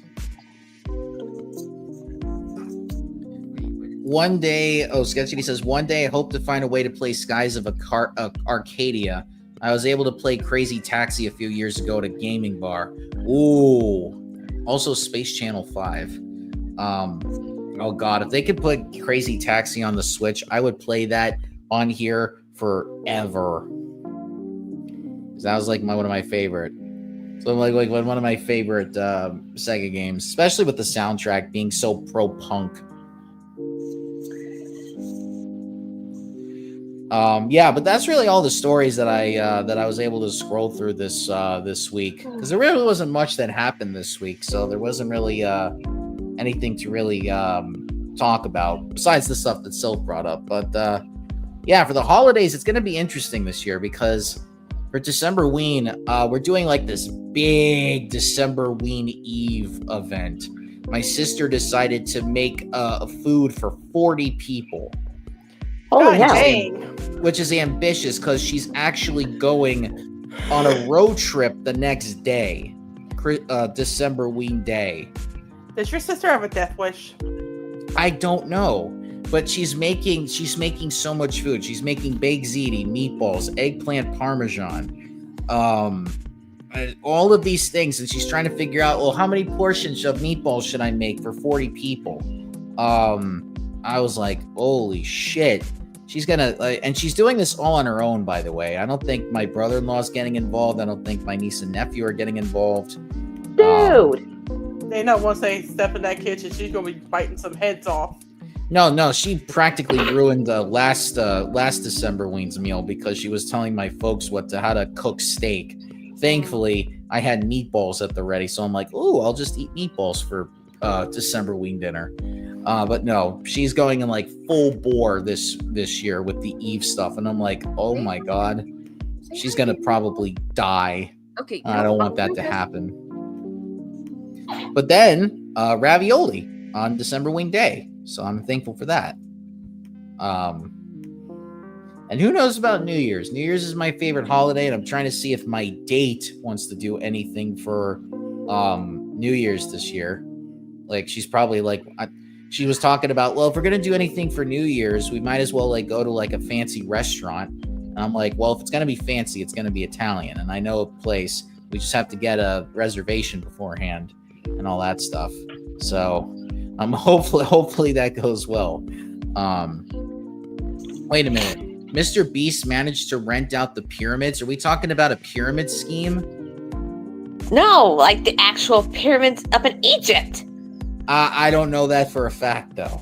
One day, Sketchy says, one day I hope to find a way to play Skies of Arcadia. I was able to play Crazy Taxi a few years ago at a gaming bar. Ooh. Also Space Channel 5. Oh god, if they could put Crazy Taxi on the Switch, I would play that on here forever. That was like one of my favorite. So like one of my favorite Sega games, especially with the soundtrack being so pro-punk. Yeah, but that's really all the stories that I was able to scroll through this week, because there really wasn't much that happened this week, so there wasn't really anything to really talk about besides the stuff that Sylph brought up. But yeah, for the holidays, it's going to be interesting this year, because for Decemberween, we're doing like this big Decemberween Eve event. My sister decided to make a food for 40 people. Oh, yeah. Which is ambitious, because she's actually going on a road trip the next day, Decemberween Day. Does your sister have a death wish? I don't know, but she's making so much food. She's making baked ziti, meatballs, eggplant parmesan, all of these things, and she's trying to figure out, well, how many portions of meatballs should I make for 40 people? I was like, holy shit. She's gonna, and she's doing this all on her own, by the way. I don't think my brother-in-law's getting involved. I don't think my niece and nephew are getting involved. Dude! They know once they step in that kitchen, she's gonna be biting some heads off. No, she practically ruined last Decemberween's meal, because she was telling my folks how to cook steak. Thankfully, I had meatballs at the ready, so I'm like, ooh, I'll just eat meatballs for Decemberween dinner. But no, she's going in like full bore this year with the Eve stuff, and I'm like, oh my god, she's gonna probably die. Okay, I don't want that to happen. But then ravioli on Decemberween Day, so I'm thankful for that. And who knows about New Year's? New Year's is my favorite holiday, and I'm trying to see if my date wants to do anything for New Year's this year. Like, she's probably like, she was talking about, well, if we're gonna do anything for New Year's, we might as well like go to like a fancy restaurant. And I'm like, well, if it's gonna be fancy, it's gonna be Italian, and I know a place. We just have to get a reservation beforehand and all that stuff. So hopefully that goes well. Wait a minute. Mr. Beast managed to rent out the pyramids. Are we talking about a pyramid scheme? No, like the actual pyramids up in Egypt. I don't know that for a fact, though.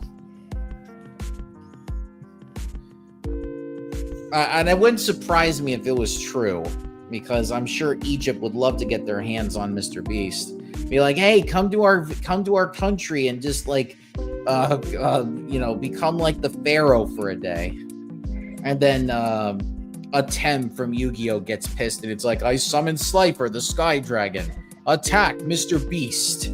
And it wouldn't surprise me if it was true, because I'm sure Egypt would love to get their hands on Mr. Beast. Be like, hey, come to our country and just like, become like the pharaoh for a day. And then a Tem from Yu-Gi-Oh gets pissed, and it's like, I summon Slifer, the Sky Dragon. Attack Mr. Beast.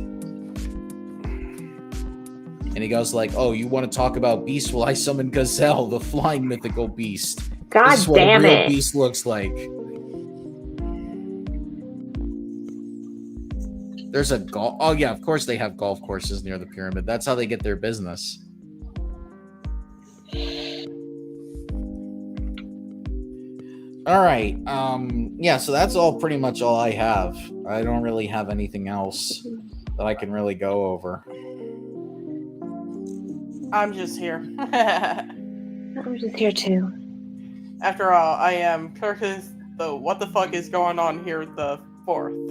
And he goes like, oh, you want to talk about beast? Well, I summon Gazelle, the flying mythical beast. God this is what damn a real it. beast looks like. There's a golf. Oh, yeah, of course they have golf courses near the pyramid. That's how they get their business. All right. Yeah, so that's pretty much all I have. I don't really have anything else that I can really go over. I'm just here. I'm just here too. After all, I am Circus. The what the fuck is going on here? The 4th.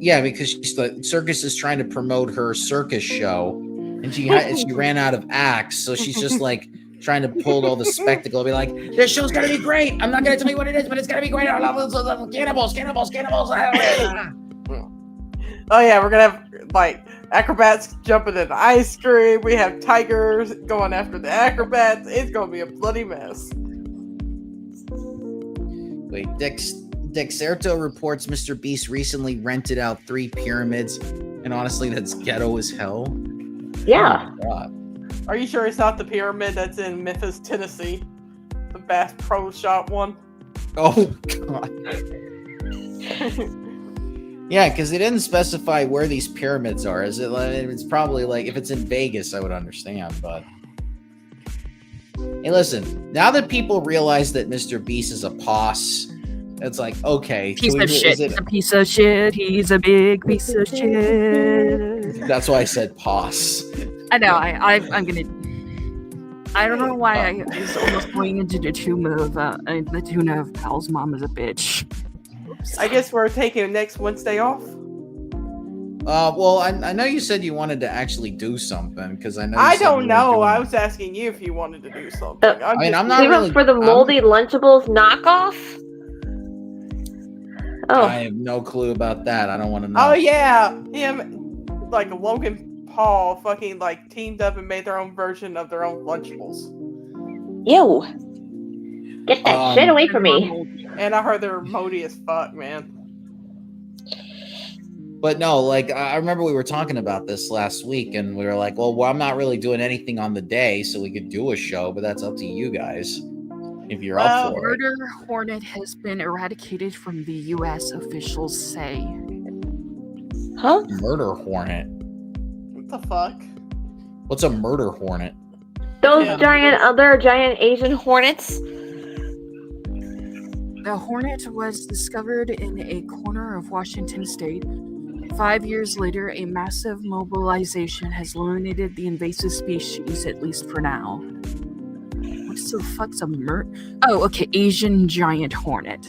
Yeah, because Circus is trying to promote her circus show, and she ran out of acts, so she's just like trying to pull all the spectacle. Be like, this show's gonna be great. I'm not gonna tell you what it is, but it's gonna be great. I love cannibals. Oh yeah, we're gonna have like acrobats jumping in ice cream. We have tigers going after the acrobats. It's gonna be a bloody mess. Wait, Dexerto reports Mr. Beast recently rented out 3 pyramids, and honestly, that's ghetto as hell. Yeah. Oh, God. Are you sure it's not the pyramid that's in Memphis, Tennessee? The Bass Pro Shop one? Oh, God. Yeah, because they didn't specify where these pyramids are. Is it? It's probably like if it's in Vegas, I would understand. But hey, listen. Now that people realize that Mr. Beast is a poss, it's like okay, Piece of shit. He's a piece of shit. He's a big piece of shit. That's why I said poss. I know. I'm gonna. I don't know why I was almost going into the tune of Pal's mom is a bitch. I guess we're taking next Wednesday off. Well, I know you said you wanted to actually do something because I know. I don't know. I was asking you if you wanted to do something. I'm not really for the moldy Lunchables knockoff. Oh, I have no clue about that. I don't want to know. Oh yeah, him like Logan Paul fucking like teamed up and made their own version of their own Lunchables. Ew. Get that shit away from me. And I heard they're moldy as fuck, man. But no, like I remember we were talking about this last week, and we were like, well, I'm not really doing anything on the day, so we could do a show, but that's up to you guys if you're up for it. Murder hornet has been eradicated from the U.S., officials say. Huh? Murder hornet? What the fuck? What's a murder hornet? Those giant Asian hornets. The hornet was discovered in a corner of Washington state. 5 years later, a massive mobilization has eliminated the invasive species, at least for now. What the fuck's a Oh, okay, Asian giant hornet.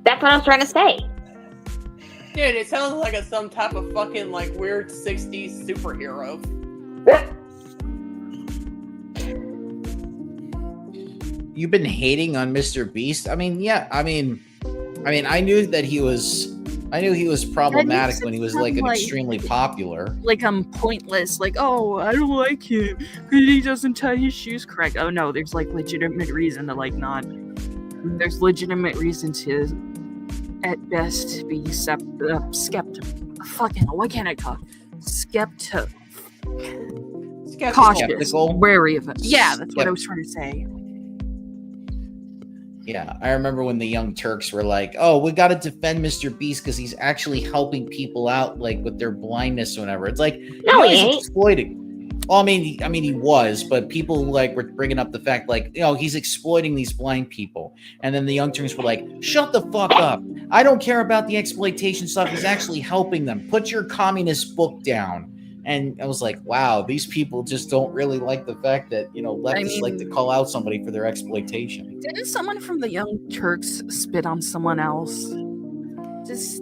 That's what I was trying to say. Dude, it sounds like some type of fucking like weird 60s superhero. You've been hating on Mr. Beast? I mean, yeah. I mean, I knew that he was problematic when he was like extremely popular. Like I'm pointless. Like, oh, I don't like him because he doesn't tie his shoes correct. Oh no, there's like legitimate reason to like not. There's legitimate reason to, at best, be skeptical. Fucking, why can't I talk? Skeptical. Cautious, wary of it. Yeah, that's what I was trying to say. Yeah, I remember when the Young Turks were like, "Oh, we got to defend Mr. Beast because he's actually helping people out, like with their blindness or whatever." It's like, no, he's he ain't. Exploiting. Well, I mean, he was, but people like were bringing up the fact, like, he's exploiting these blind people, and then the Young Turks were like, "Shut the fuck up! I don't care about the exploitation stuff. He's actually helping them. Put your communist book down." And I was like, wow, these people just don't really like the fact that, leftists like to call out somebody for their exploitation. Didn't someone from the Young Turks spit on someone else?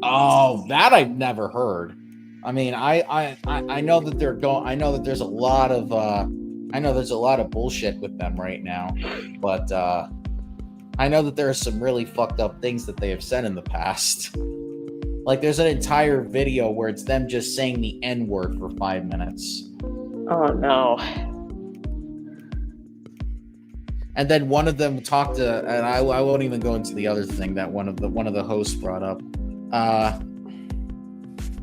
Oh, that I've never heard. I mean, I know that I know that there's a lot of bullshit with them right now, but I know that there are some really fucked up things that they have said in the past. Like, there's an entire video where it's them just saying the N-word for 5 minutes. Oh, no. And then one of them talked to, and I won't even go into the other thing that one of the hosts brought up.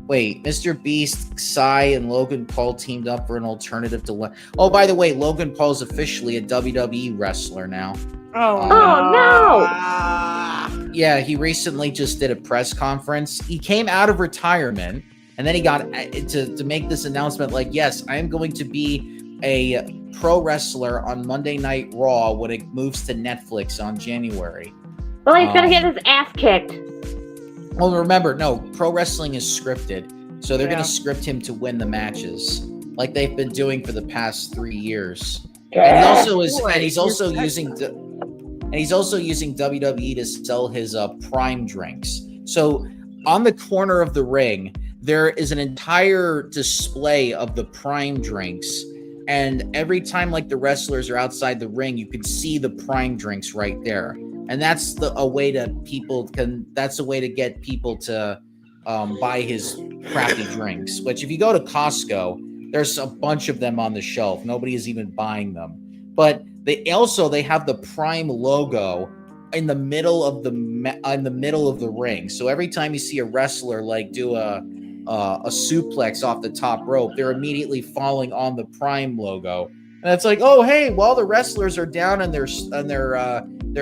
Wait, Mr. Beast, Psy, and Logan Paul teamed up for an alternative to... Oh, by the way, Logan Paul's officially a WWE wrestler now. Oh, no! Yeah, he recently just did a press conference. He came out of retirement, and then he got to make this announcement like, yes, I am going to be a pro wrestler on Monday Night Raw when it moves to Netflix on January. Well, he's going to get his ass kicked. Well, remember, no, pro wrestling is scripted, so they're going to script him to win the matches, like they've been doing for the past 3 years. And he also is, and he's also using WWE to sell his Prime drinks. So on the corner of the ring, there is an entire display of the Prime drinks. And every time like the wrestlers are outside the ring, you can see the Prime drinks right there. And that's a way to get people to buy his crappy drinks. Which if you go to Costco, there's a bunch of them on the shelf. Nobody is even buying them. But they have the Prime logo in the middle of the ring. So every time you see a wrestler like do a suplex off the top rope, they're immediately falling on the Prime logo. And it's like, oh hey, while the wrestlers are down and they're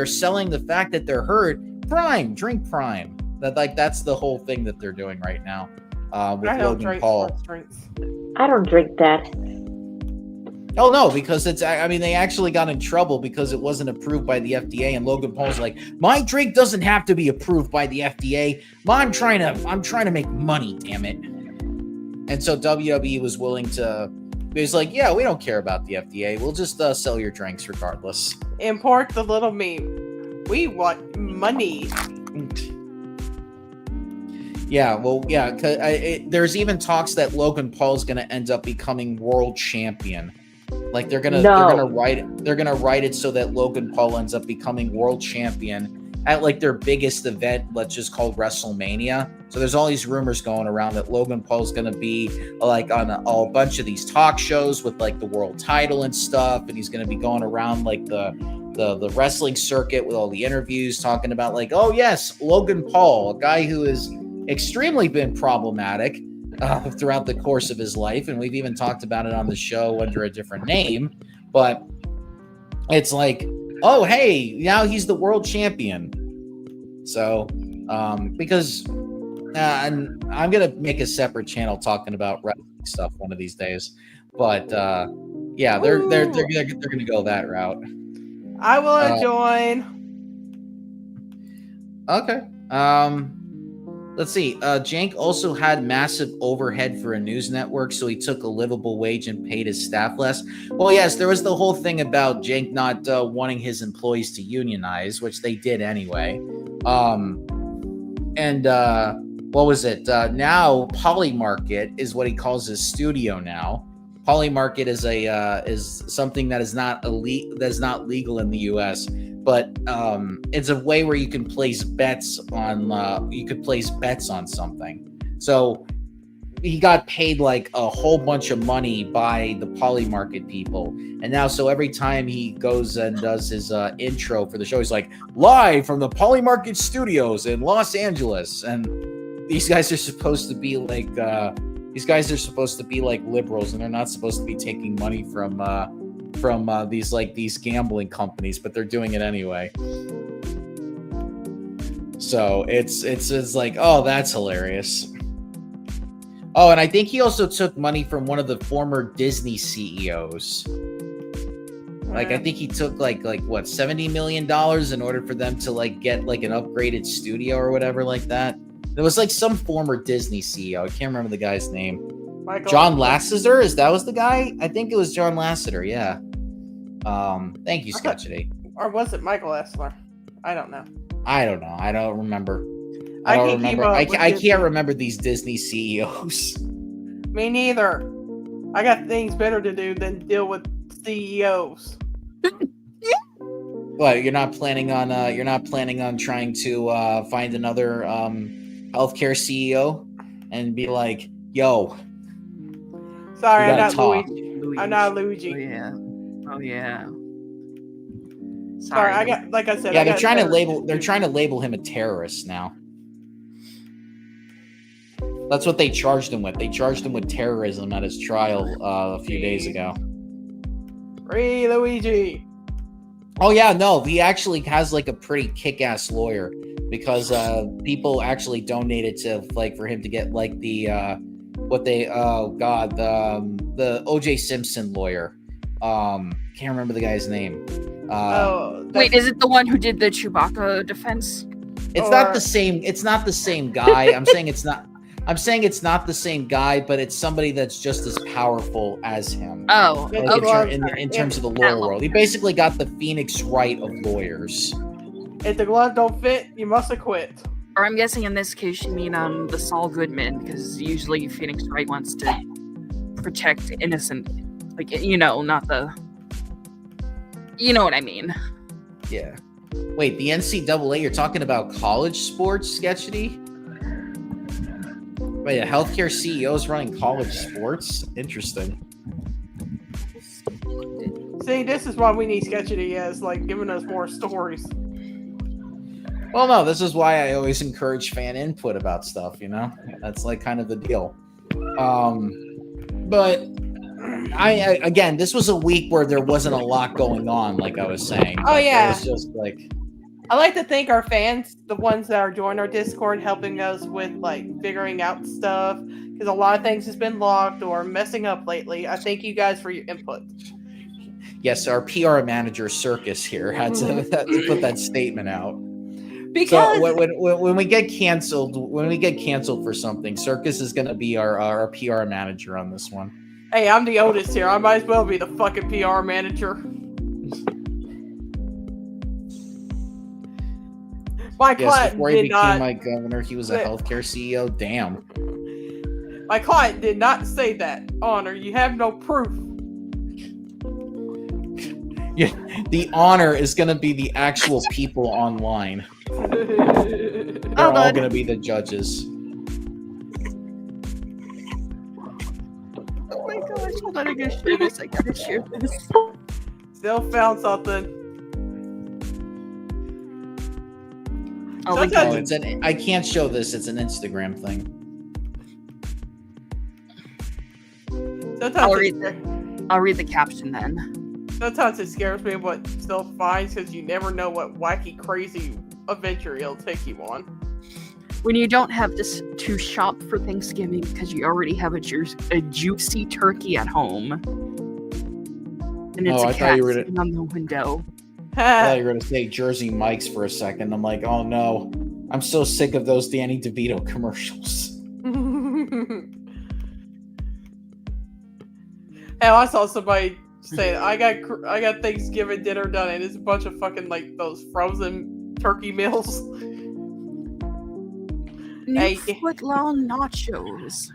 selling the fact that they're hurt, Prime, drink Prime. That's the whole thing that they're doing right now with Logan Paul. I don't drink that. Oh no, because they actually got in trouble because it wasn't approved by the FDA, and Logan Paul's like, my drink doesn't have to be approved by the FDA. I'm trying to make money, damn it. And so WWE was willing to. He was like, yeah, we don't care about the FDA. We'll just sell your drinks regardless. Import the little meme. We want money. Yeah, well, yeah. There's even talks that Logan Paul's going to end up becoming world champion. Like they're gonna write it so that Logan Paul ends up becoming world champion at like their biggest event, let's just call WrestleMania. So there's all these rumors going around that Logan Paul's gonna be like on a bunch of these talk shows with like the world title and stuff, and he's gonna be going around like the wrestling circuit with all the interviews talking about like, oh yes, Logan Paul, a guy who has extremely been problematic throughout the course of his life, and we've even talked about it on the show under a different name, but it's like, oh hey, now he's the world champion. So because and I'm gonna make a separate channel talking about wrestling stuff one of these days, but yeah, they're gonna go that route. I will join. Okay. Let's see. Jank also had massive overhead for a news network, so he took a livable wage and paid his staff less. Well, yes, there was the whole thing about Jank not wanting his employees to unionize, which they did anyway. And what was it? Now Polymarket is what he calls his studio now. Polymarket is something that is not legal in the U.S., but it's a way where you can place bets on something. So he got paid like a whole bunch of money by the Polymarket people, and now so every time he goes and does his intro for the show, he's like, live from the Polymarket studios in Los Angeles, and these guys are supposed to be like liberals, and they're not supposed to be taking money from these gambling companies, but they're doing it anyway. So it's like, oh, that's hilarious. Oh, and I think he also took money from one of the former Disney CEOs. Like I think he took like what, $70 million in order for them to like get like an upgraded studio or whatever like that. There was like some former Disney CEO. I can't remember the guy's name. John Lasseter? Was the guy? I think it was John Lasseter. Yeah. Thank you, Sketchity. Or was it Michael Essler? I don't know. I don't know. I don't remember. I can't remember these Disney CEOs. Me neither. I got things better to do than deal with CEOs. What? You're not planning on trying to find another healthcare CEO and be like, yo. Sorry, I'm not Luigi. I'm not Luigi. Oh yeah. Sorry, I got, like I said. Yeah, they're trying to label him a terrorist now. That's what they charged him with. They charged him with terrorism at his trial a few days ago. Free Luigi. Oh yeah, no, he actually has like a pretty kick-ass lawyer because people actually donated to like for him to get like the the O.J. Simpson lawyer. Can't remember the guy's name. Wait, is it the one who did the Chewbacca defense? It's not the same. It's not the same guy. I'm saying it's not the same guy, but it's somebody that's just as powerful as him. Oh, in terms of the lawyer world, he basically got the Phoenix Wright of lawyers. If the glove don't fit, you must acquit. Or I'm guessing in this case you mean the Saul Goodman, because usually Phoenix Wright wants to protect innocent, like, not the. You know what I mean? Yeah. Wait, the NCAA? You're talking about college sports, Sketchity? Wait, a healthcare CEO is running college sports? Interesting. See, this is why we need Sketchity as like giving us more stories. Well, no, this is why I always encourage fan input about stuff, you know? That's like kind of the deal. But I again, this was a week where there wasn't a lot going on, like I was saying. Oh, yeah. It was just like... I like to thank our fans, the ones that are joining our Discord, helping us with like figuring out stuff, because a lot of things has been locked or messing up lately. I thank you guys for your input. Yes, our PR manager Circus here had to put that statement out. Because so when we get canceled, for something, Circus is going to be our PR manager on this one. Hey, I'm the oldest here. I might as well be the fucking PR manager. My client before he became my governor, he was a healthcare CEO. Damn. My client did not say that. Honor, you have no proof. Yeah, the honor is going to be the actual people online. They're all going to be the judges. Oh my gosh, hold on, I gotta share this. Still found something. I can't show this. It's an Instagram thing. I'll read the caption then. Sometimes it scares me what Still finds, because you never know what wacky, crazy adventure he'll take you on. When you don't have to shop for Thanksgiving because you already have a juicy turkey at home. And it's a cat sitting on the window. I thought you were going to say Jersey Mike's for a second. I'm like, oh no. I'm so sick of those Danny DeVito commercials. Hell, I saw somebody say, I got Thanksgiving dinner done, and it's a bunch of fucking, like, those frozen turkey meals. New foot-long nachos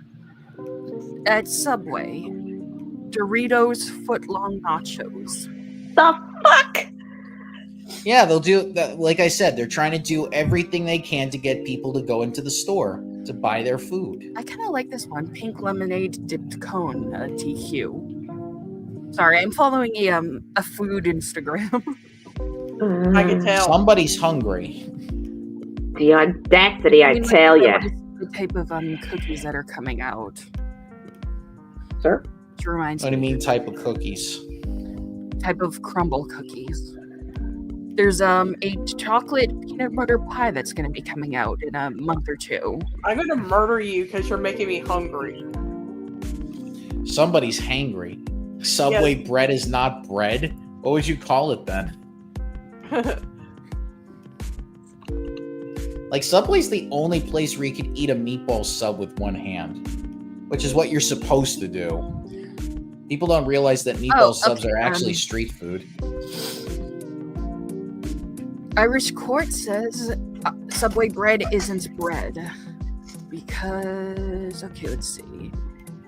at Subway. Doritos foot-long nachos. The fuck? Yeah, they'll do that. Like I said, they're trying to do everything they can to get people to go into the store to buy their food. I kind of like this one. Pink lemonade dipped cone, TQ. Sorry, I'm following a food Instagram. I can tell. Somebody's hungry. The audacity, I tell you. The type of cookies that are coming out. Sir? Which reminds me. What do you mean type of cookies? Type of crumble cookies. There's a chocolate peanut butter pie that's going to be coming out in a month or two. I'm going to murder you because you're making me hungry. Somebody's hangry. Subway bread is not bread. What would you call it then? Like, Subway's the only place where you can eat a meatball sub with one hand, which is what you're supposed to do. People don't realize that meatball subs are actually street food. Irish Court says Subway bread isn't bread because, let's see.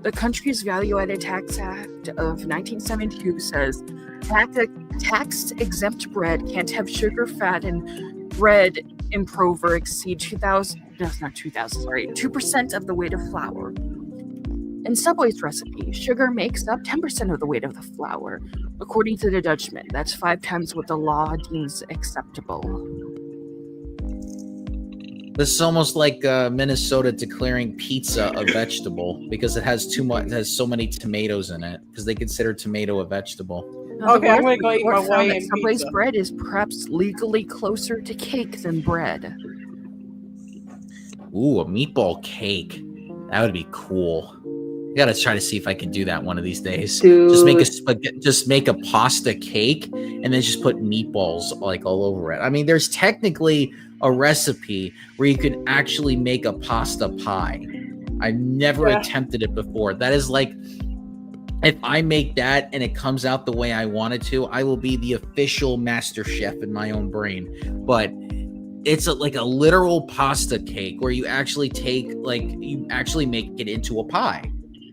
The country's Value-Added Tax Act of 1972 says tax-exempt bread can't have sugar, fat, and bread improver exceed 2% of the weight of flour. In Subway's recipe, sugar makes up 10% of the weight of the flour. According to the judgment, that's 5 times what the law deems acceptable. This is almost like Minnesota declaring pizza a vegetable because it has so many tomatoes in it because they consider tomato a vegetable. Okay, I'm going to go eat my way in Subway's bread is perhaps legally closer to cake than bread. Ooh, a meatball cake. That would be cool. I gotta try to see if I can do that one of these days. Dude. Just make a pasta cake and then just put meatballs like all over it. I mean, there's technically a recipe where you can actually make a pasta pie. I've never attempted it before. That is like, if I make that and it comes out the way I want it to, I will be the official master chef in my own brain. But it's like a literal pasta cake where you actually make it into a pie.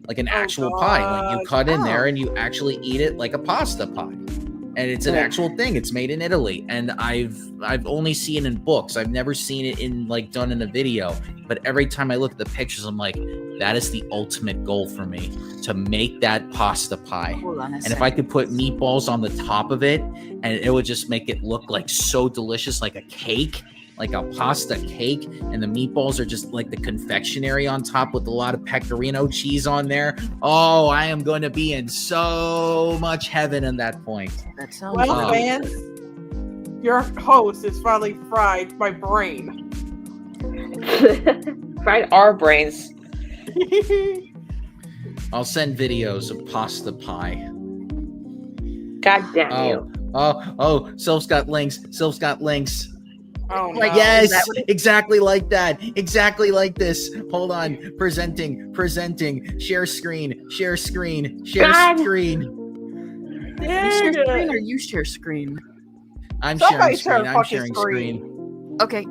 Like an actual pie. Like you cut in there and you actually eat it like a pasta pie. And it's an actual thing. It's made in Italy. And I've only seen it in books. I've never seen it done in a video. But every time I look at the pictures, I'm like, that is the ultimate goal for me, to make that pasta pie. And if I could put meatballs on the top of it, and it would just make it look like so delicious, like a cake, like a pasta cake, and the meatballs are just like the confectionery on top with a lot of pecorino cheese on there. Oh, I am going to be in so much heaven at that point. That sounds well, fans, your host has finally fried my brain. Fried our brains. I'll send videos of pasta pie. God damn you. Oh, Sylph's got links. Oh, no. Yes, exactly like that. Exactly like this. Hold on. Presenting. Share screen. You share screen or you share screen? I'm Somebody sharing screen. Okay.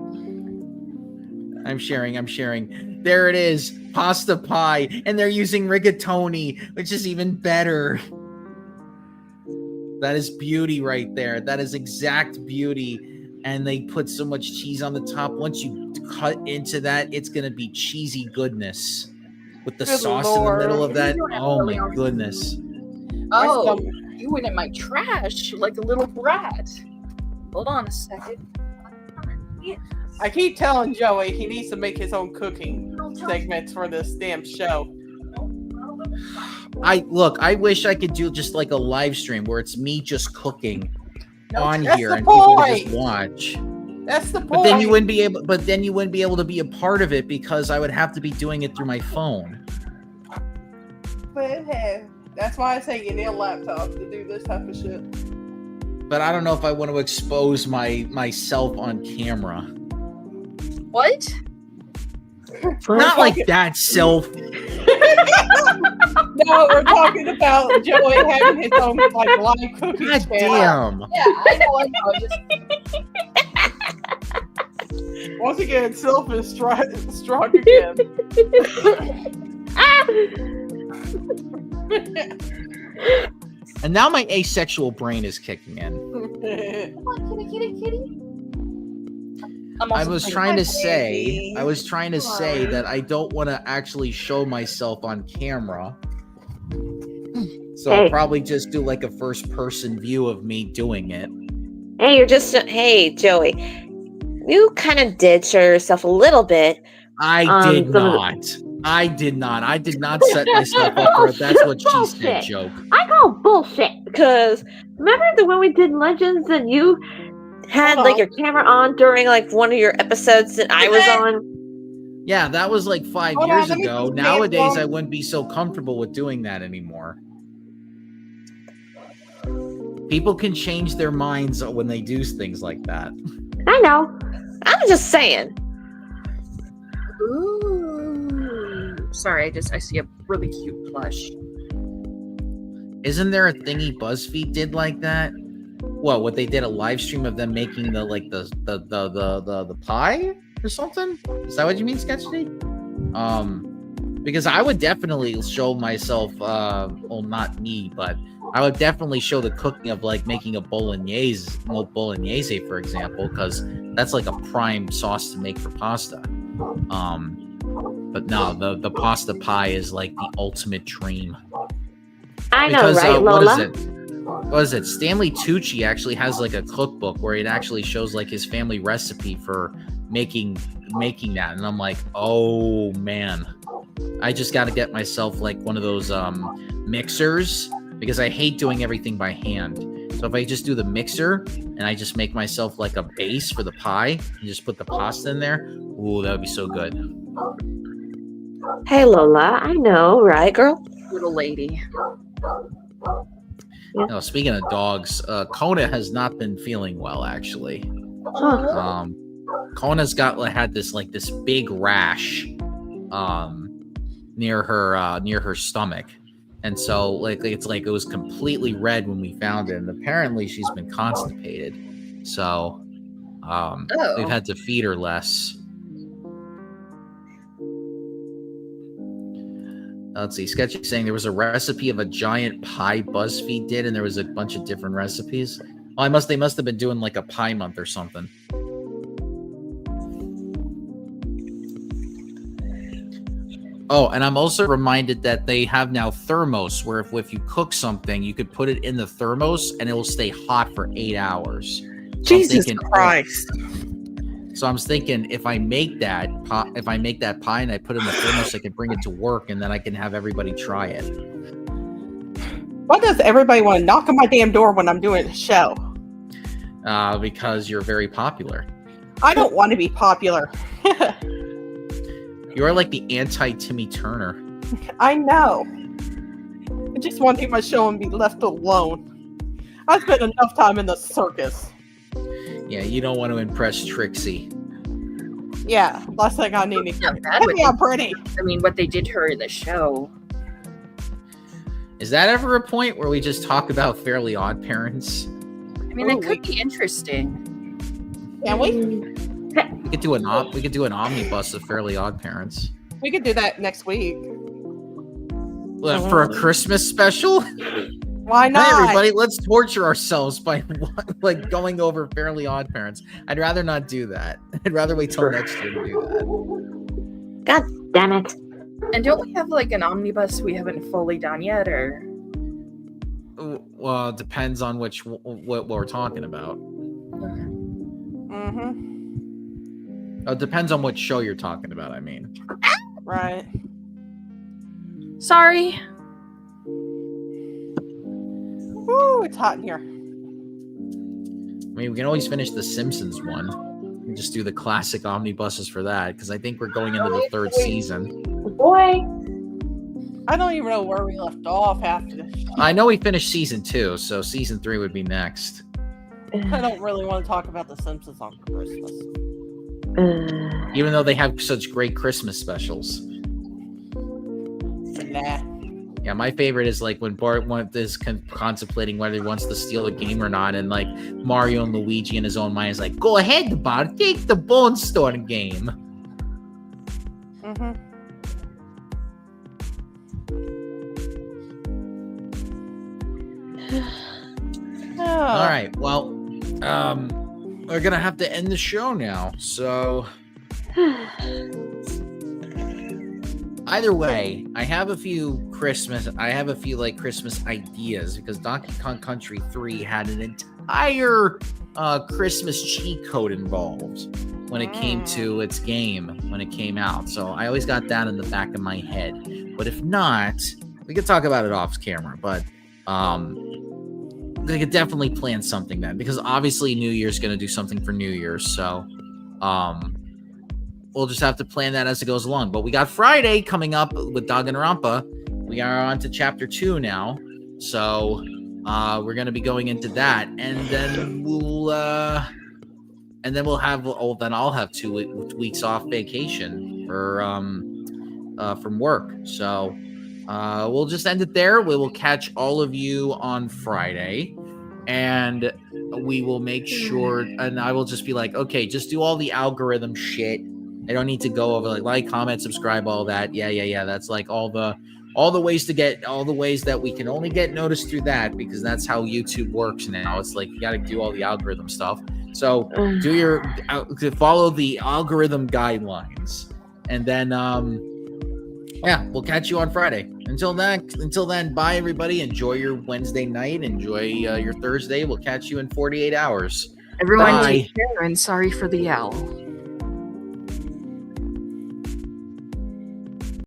I'm sharing. There it is. Pasta pie. And they're using rigatoni, which is even better. That is beauty right there. That is exact beauty. And they put so much cheese on the top. Once you cut into that, it's going to be cheesy goodness. With the sauce in the middle of that. Oh my goodness. Oh, you went in my trash like a little brat. Hold on a second. I keep telling Joey he needs to make his own cooking segments for this damn show. I wish I could do just like a live stream where it's me just cooking on here and people would just watch. That's the point. But then you wouldn't be able to be a part of it because I would have to be doing it through my phone. But hey, that's why I say you need a laptop to do this type of shit. But I don't know if I want to expose myself on camera. What? Not like that, Sylph. No, we're talking about Joey having his own like live cooking God channel. damn. Yeah, I know. Once again, Sylph is strong again. And now my asexual brain is kicking in. Come on, kitty. I was trying to say that I don't want to actually show myself on camera. So I'll probably just do like a first person view of me doing it. Hey, Joey. You kind of did show yourself a little bit. I did not. I did not set myself up for it. That's what she said, joke. I call bullshit because remember when we did Legends and you had like your camera on during like one of your episodes that I was on? Yeah, that was like 5 years ago. Nowadays, I wouldn't be so comfortable with doing that anymore. People can change their minds when they do things like that. I know. I'm just saying. Ooh. Sorry, I see a really cute plush. Isn't there a thingy BuzzFeed did like that? What they did a live stream of them making the pie or something? Is that what you mean, Sketchy? Because I would definitely show myself well, not me, but I would definitely show the cooking of like making a bolognese, for example, because that's like a prime sauce to make for pasta. But no, the pasta pie is like the ultimate dream. I know, because, right, Lola? What is it? Stanley Tucci actually has like a cookbook where it actually shows like his family recipe for making that, and I'm like, oh man, I just got to get myself like one of those mixers because I hate doing everything by hand. So if I just do the mixer and I just make myself like a base for the pie and just put the pasta in there, ooh, that would be so good. Hey Lola, I know, right, girl? Little lady. Yeah. No, speaking of dogs, Kona has not been feeling well actually. Kona's had this big rash near her stomach. And so it was completely red when we found it, and apparently she's been constipated. So we've had to feed her less. Let's see. Sketchy saying there was a recipe of a giant pie BuzzFeed did, and there was a bunch of different recipes. Well, they must have been doing like a pie month or something. Oh, and I'm also reminded that they have now thermos, where if you cook something, you could put it in the thermos and it will stay hot for 8 hours. Jesus Christ. So I'm thinking if I make that pie and I put it in the thermos, I can bring it to work and then I can have everybody try it. Why does everybody want to knock on my damn door when I'm doing a show? Because you're very popular. I don't want to be popular. You are like the anti-Timmy Turner. I know. I just want to do my show and be left alone. I spent enough time in the circus. Yeah, you don't want to impress Trixie. Yeah, last thing I need to Not bad. tell me I'm pretty. I mean, what they did to her in the show. Is that ever a point where we just talk about Fairly Odd Parents? I mean, that could be interesting. Can we? We could do an omnibus of Fairly Odd Parents. We could do that next week. For a Christmas special? Why not? Hey everybody, let's torture ourselves by like going over Fairly Odd Parents. I'd rather not do that. I'd rather wait till next year to do that. God damn it. And don't we have like an omnibus we haven't fully done yet, or? Well, it depends on what we're talking about. Mm-hmm. It depends on what show you're talking about, I mean. Right. Sorry. Woo, it's hot in here. I mean, we can always finish the Simpsons one. We can just do the classic omnibuses for that, because I think we're going into the third season. Boy. I don't even know where we left off after this. I know we finished season 2, so season 3 would be next. I don't really want to talk about the Simpsons on Christmas. Even though they have such great Christmas specials. Nah. Yeah, my favorite is like when Bart is contemplating whether he wants to steal the game or not, and like Mario and Luigi in his own mind is like, "Go ahead, Bart, take the Bone Store game." Mm-hmm. All right, well, we're gonna have to end the show now. So either way, I have a few Christmas ideas because Donkey Kong Country 3 had an entire Christmas cheat code involved when it came to its game when it came out. So I always got that in the back of my head. But if not, we could talk about it off camera. But they could definitely plan something then, because obviously New Year's going to do something for New Year's. So we'll just have to plan that as it goes along. But we got Friday coming up with Danganronpa. We are on to chapter 2 now. So we're going to be going into that. And then I'll have 2 weeks off vacation from work. So we'll just end it there. We will catch all of you on Friday, and we will make sure, and I will just be like, okay, just do all the algorithm shit. I don't need to go over like, comment, subscribe, all that. Yeah. That's like all the ways that we can only get noticed through that, because that's how YouTube works now. It's like you got to do all the algorithm stuff. So follow the algorithm guidelines, and then we'll catch you on Friday. Until then, bye everybody. Enjoy your Wednesday night. Enjoy your Thursday. We'll catch you in 48 hours. Everyone, bye. take care, and sorry for the owl.